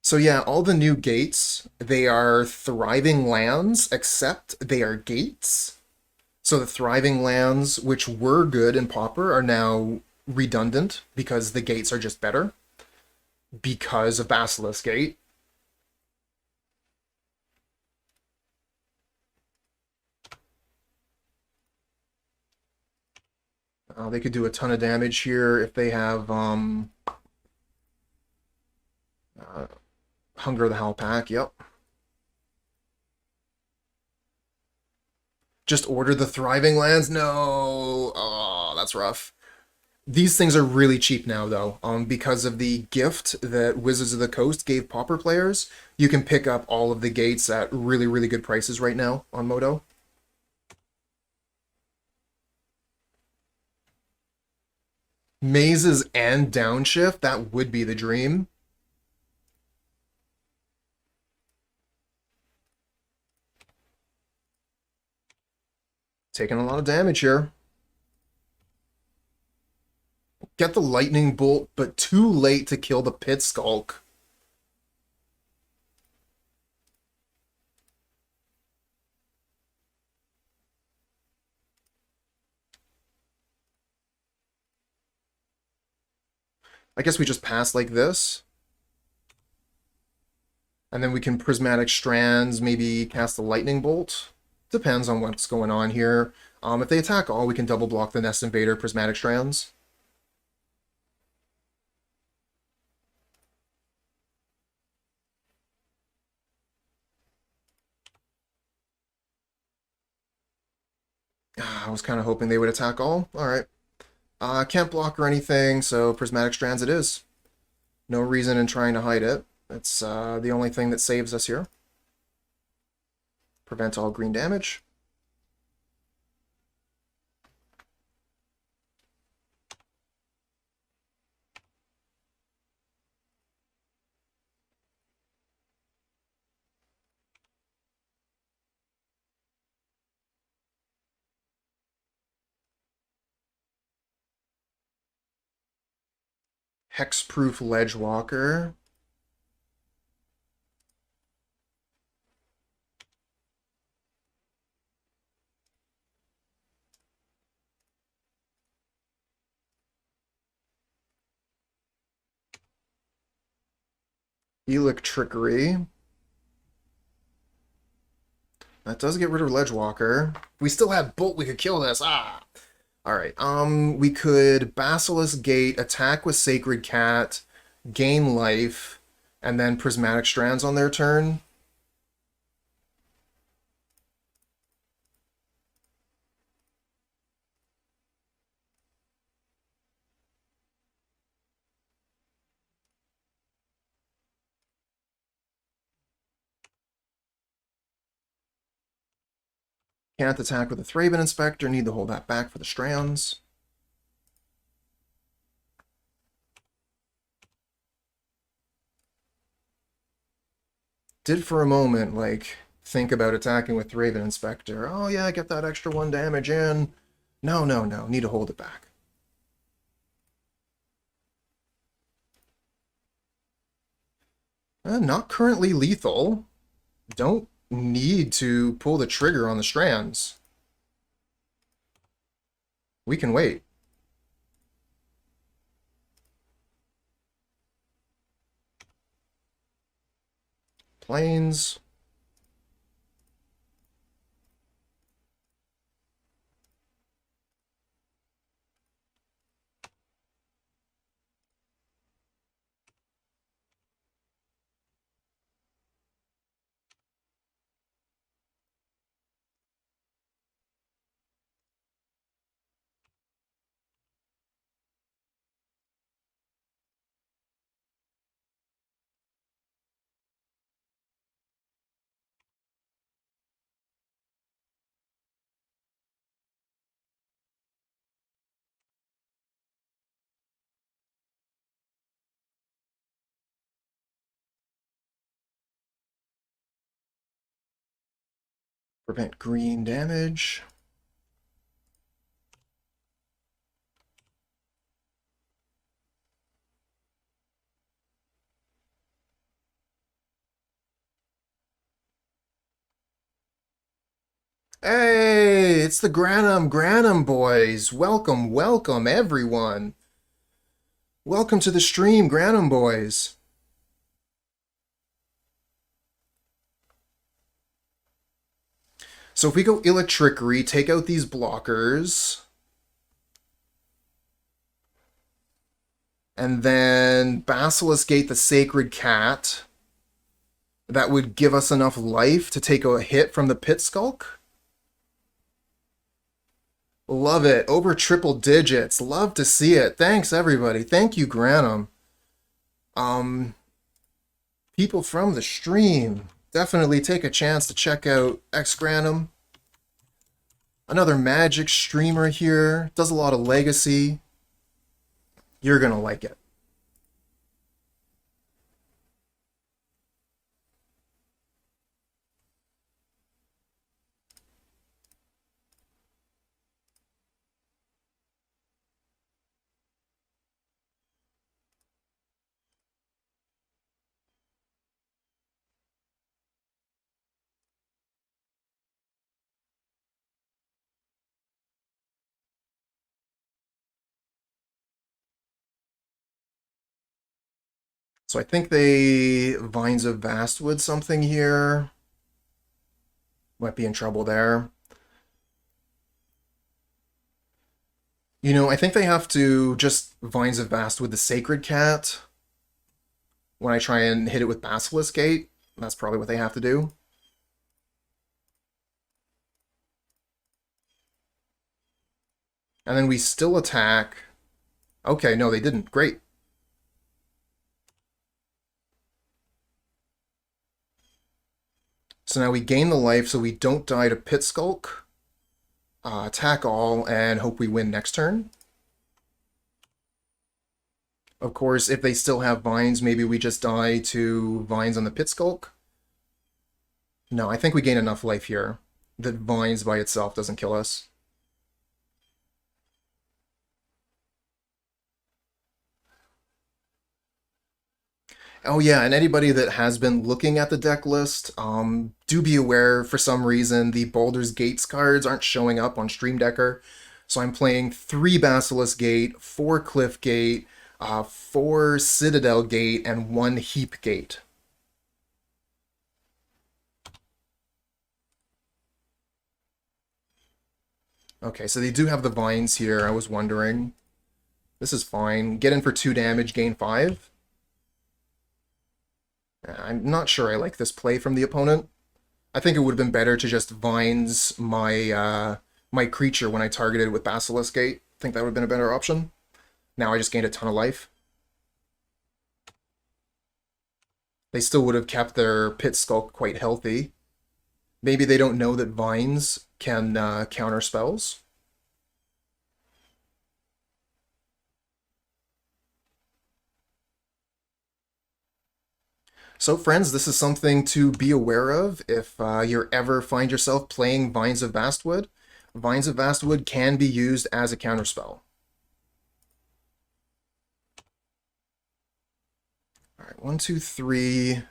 So yeah, all the new gates, they are thriving lands, except they are gates. So the thriving lands, which were good in Pauper, are now redundant because the gates are just better because of Basilisk Gate. They could do a ton of damage here if they have Hunger of the Howl Pack. Yep. Just order the thriving lands? No. Oh, that's rough. These things are really cheap now, though, because of the gift that Wizards of the Coast gave Pauper players. You can pick up all of the gates at really, really good prices right now on Moto. Mazes and downshift, that would be the dream. Taking a lot of damage here. Get the lightning bolt, but too late to kill the Pit Skulk. I guess we just pass like this. And then we can Prismatic Strands, maybe cast the lightning bolt. Depends on what's going on here. If they attack all, we can double block the Nest Invader Prismatic Strands. I was kind of hoping they would attack all. Alright. Can't block or anything, so Prismatic Strands it is. No reason in trying to hide it. It's the only thing that saves us here. Prevent all green damage. Hexproof Ledgewalker. Electrickery. That does get rid of Ledgewalker. We still have Bolt, we could kill this. Ah! Alright, we could Basilisk Gate, attack with Sacred Cat, gain life, and then Prismatic Strands on their turn. Can't attack with a Thraben Inspector, need to hold that back for the Strands. Did for a moment, like, think about attacking with Thraben Inspector. Oh yeah, get that extra 1 damage in. No, no, no, need to hold it back. Not currently lethal. Don't need to pull the trigger on the Strands. We can wait. Plains. Prevent green damage. Hey, it's the Granum boys. Welcome, welcome, everyone. Welcome to the stream, Granum boys. So if we go Electrickery, take out these blockers. And then Basilisk Gate the Sacred Cat. That would give us enough life to take a hit from the Pit Skulk. Love it. Over triple digits. Love to see it. Thanks, everybody. Thank you, Granum. People from the stream, definitely take a chance to check out Granum. Another Magic streamer here. Does a lot of Legacy. You're going to like it. So I think they Vines of Vastwood something here. Might be in trouble there. You know, I think they have to just Vines of Vastwood the Sacred Cat when I try and hit it with Basilisk Gate. That's probably what they have to do. And then we still attack. Okay, no, they didn't. Great. So now we gain the life so we don't die to Pit Skulk. Attack all and hope we win next turn. Of course, if they still have Vines, maybe we just die to Vines on the Pit Skulk. No, I think we gain enough life here that Vines by itself doesn't kill us. Oh yeah, and anybody that has been looking at the deck list, do be aware, for some reason, the Baldur's Gates cards aren't showing up on Stream Decker. So I'm playing 3 Basilisk Gate, 4 Cliffgate, 4 Citadel Gate, and 1 Heap Gate. Okay, so they do have the Vines here, I was wondering. This is fine. Get in for 2 damage, gain 5. I'm not sure I like this play from the opponent. I think it would have been better to just Vines my my creature when I targeted with Basilisk Gate. I think that would have been a better option. Now I just gained a ton of life. They still would have kept their Pit Skulk quite healthy. Maybe they don't know that Vines can counter spells. So friends, this is something to be aware of if you ever find yourself playing Vines of Vastwood. Vines of Vastwood can be used as a counterspell. Alright, 1, 2, 3.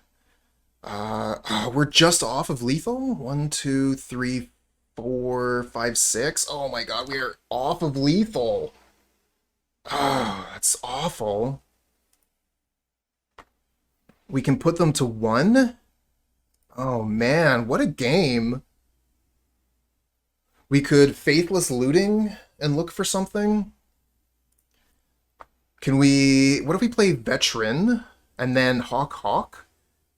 We're just off of lethal. 1, 2, 3, 4, 5, 6. Oh my god, we are off of lethal. Oh, that's awful. We can put them to 1. Oh man, what a game. We could Faithless Looting and look for something. Can we... What if we play Veteran and then Hawk Hawk?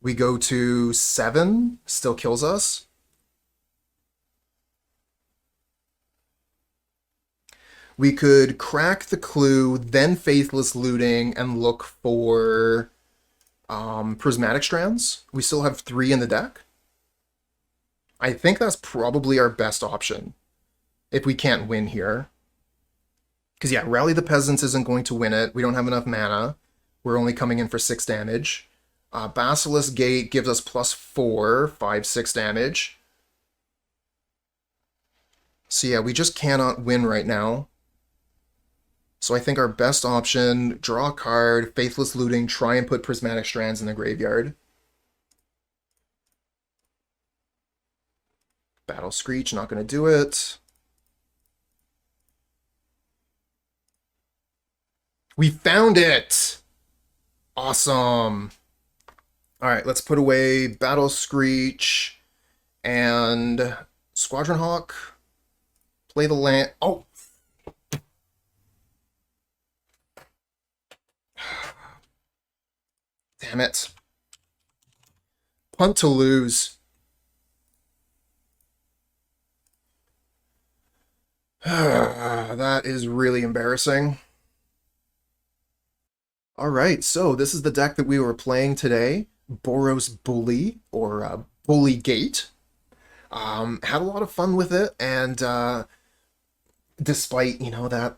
We go to 7, still kills us. We could crack the clue, then Faithless Looting, and look for Prismatic Strands. We still have 3 in the deck. I think that's probably our best option if we can't win here. Because, yeah, Rally the Peasants isn't going to win it. We don't have enough mana. We're only coming in for 6 damage. Basilisk Gate gives us +4, 5, 6 damage. So, yeah, we just cannot win right now. So I think our best option, draw a card, Faithless Looting, try and put Prismatic Strands in the graveyard. Battle Screech, not going to do it. We found it! Awesome! Alright, let's put away Battle Screech and Squadron Hawk. Play the land. Oh! Damn it. Punt to lose. That is really embarrassing. Alright, so this is the deck that we were playing today. Boros Bully, or Bully Gate. Had a lot of fun with it, and despite, that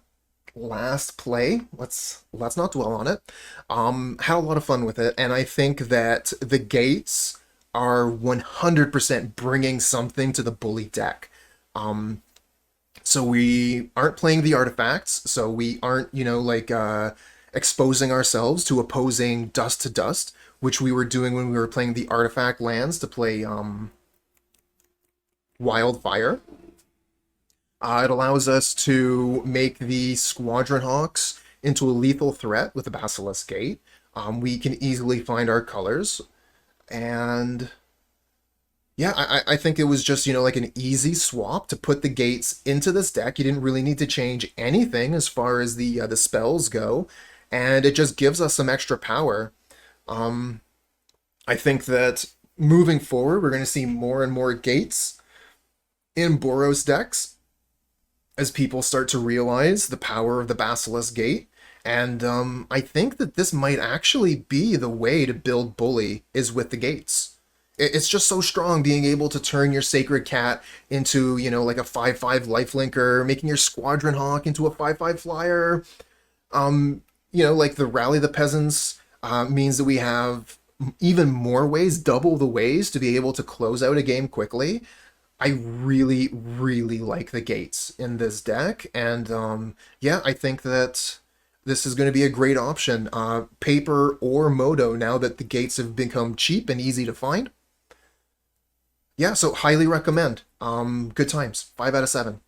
last play, let's not dwell on it, had a lot of fun with it, and I think that the gates are 100% bringing something to the Bully deck. So we aren't playing the artifacts, so we aren't, exposing ourselves to opposing dust to dust, which we were doing when we were playing the artifact lands to play Wildfire. It allows us to make the Squadron Hawks into a lethal threat with the Basilisk Gate. We can easily find our colors. And yeah, I think it was just, like an easy swap to put the gates into this deck. You didn't really need to change anything as far as the spells go. And it just gives us some extra power. I think that moving forward, we're going to see more and more gates in Boros decks as people start to realize the power of the Basilisk Gate. And I think that this might actually be the way to build Bully, is with the gates. It's just so strong being able to turn your Sacred Cat into, like a 5/5 lifelinker, making your Squadron Hawk into a 5/5 flyer. Like the Rally the Peasants means that we have even more ways, double the ways, to be able to close out a game quickly. I really, really like the gates in this deck, and yeah, I think that this is going to be a great option. Paper or Moto, now that the gates have become cheap and easy to find. Yeah, so highly recommend. Good times. 5 out of 7.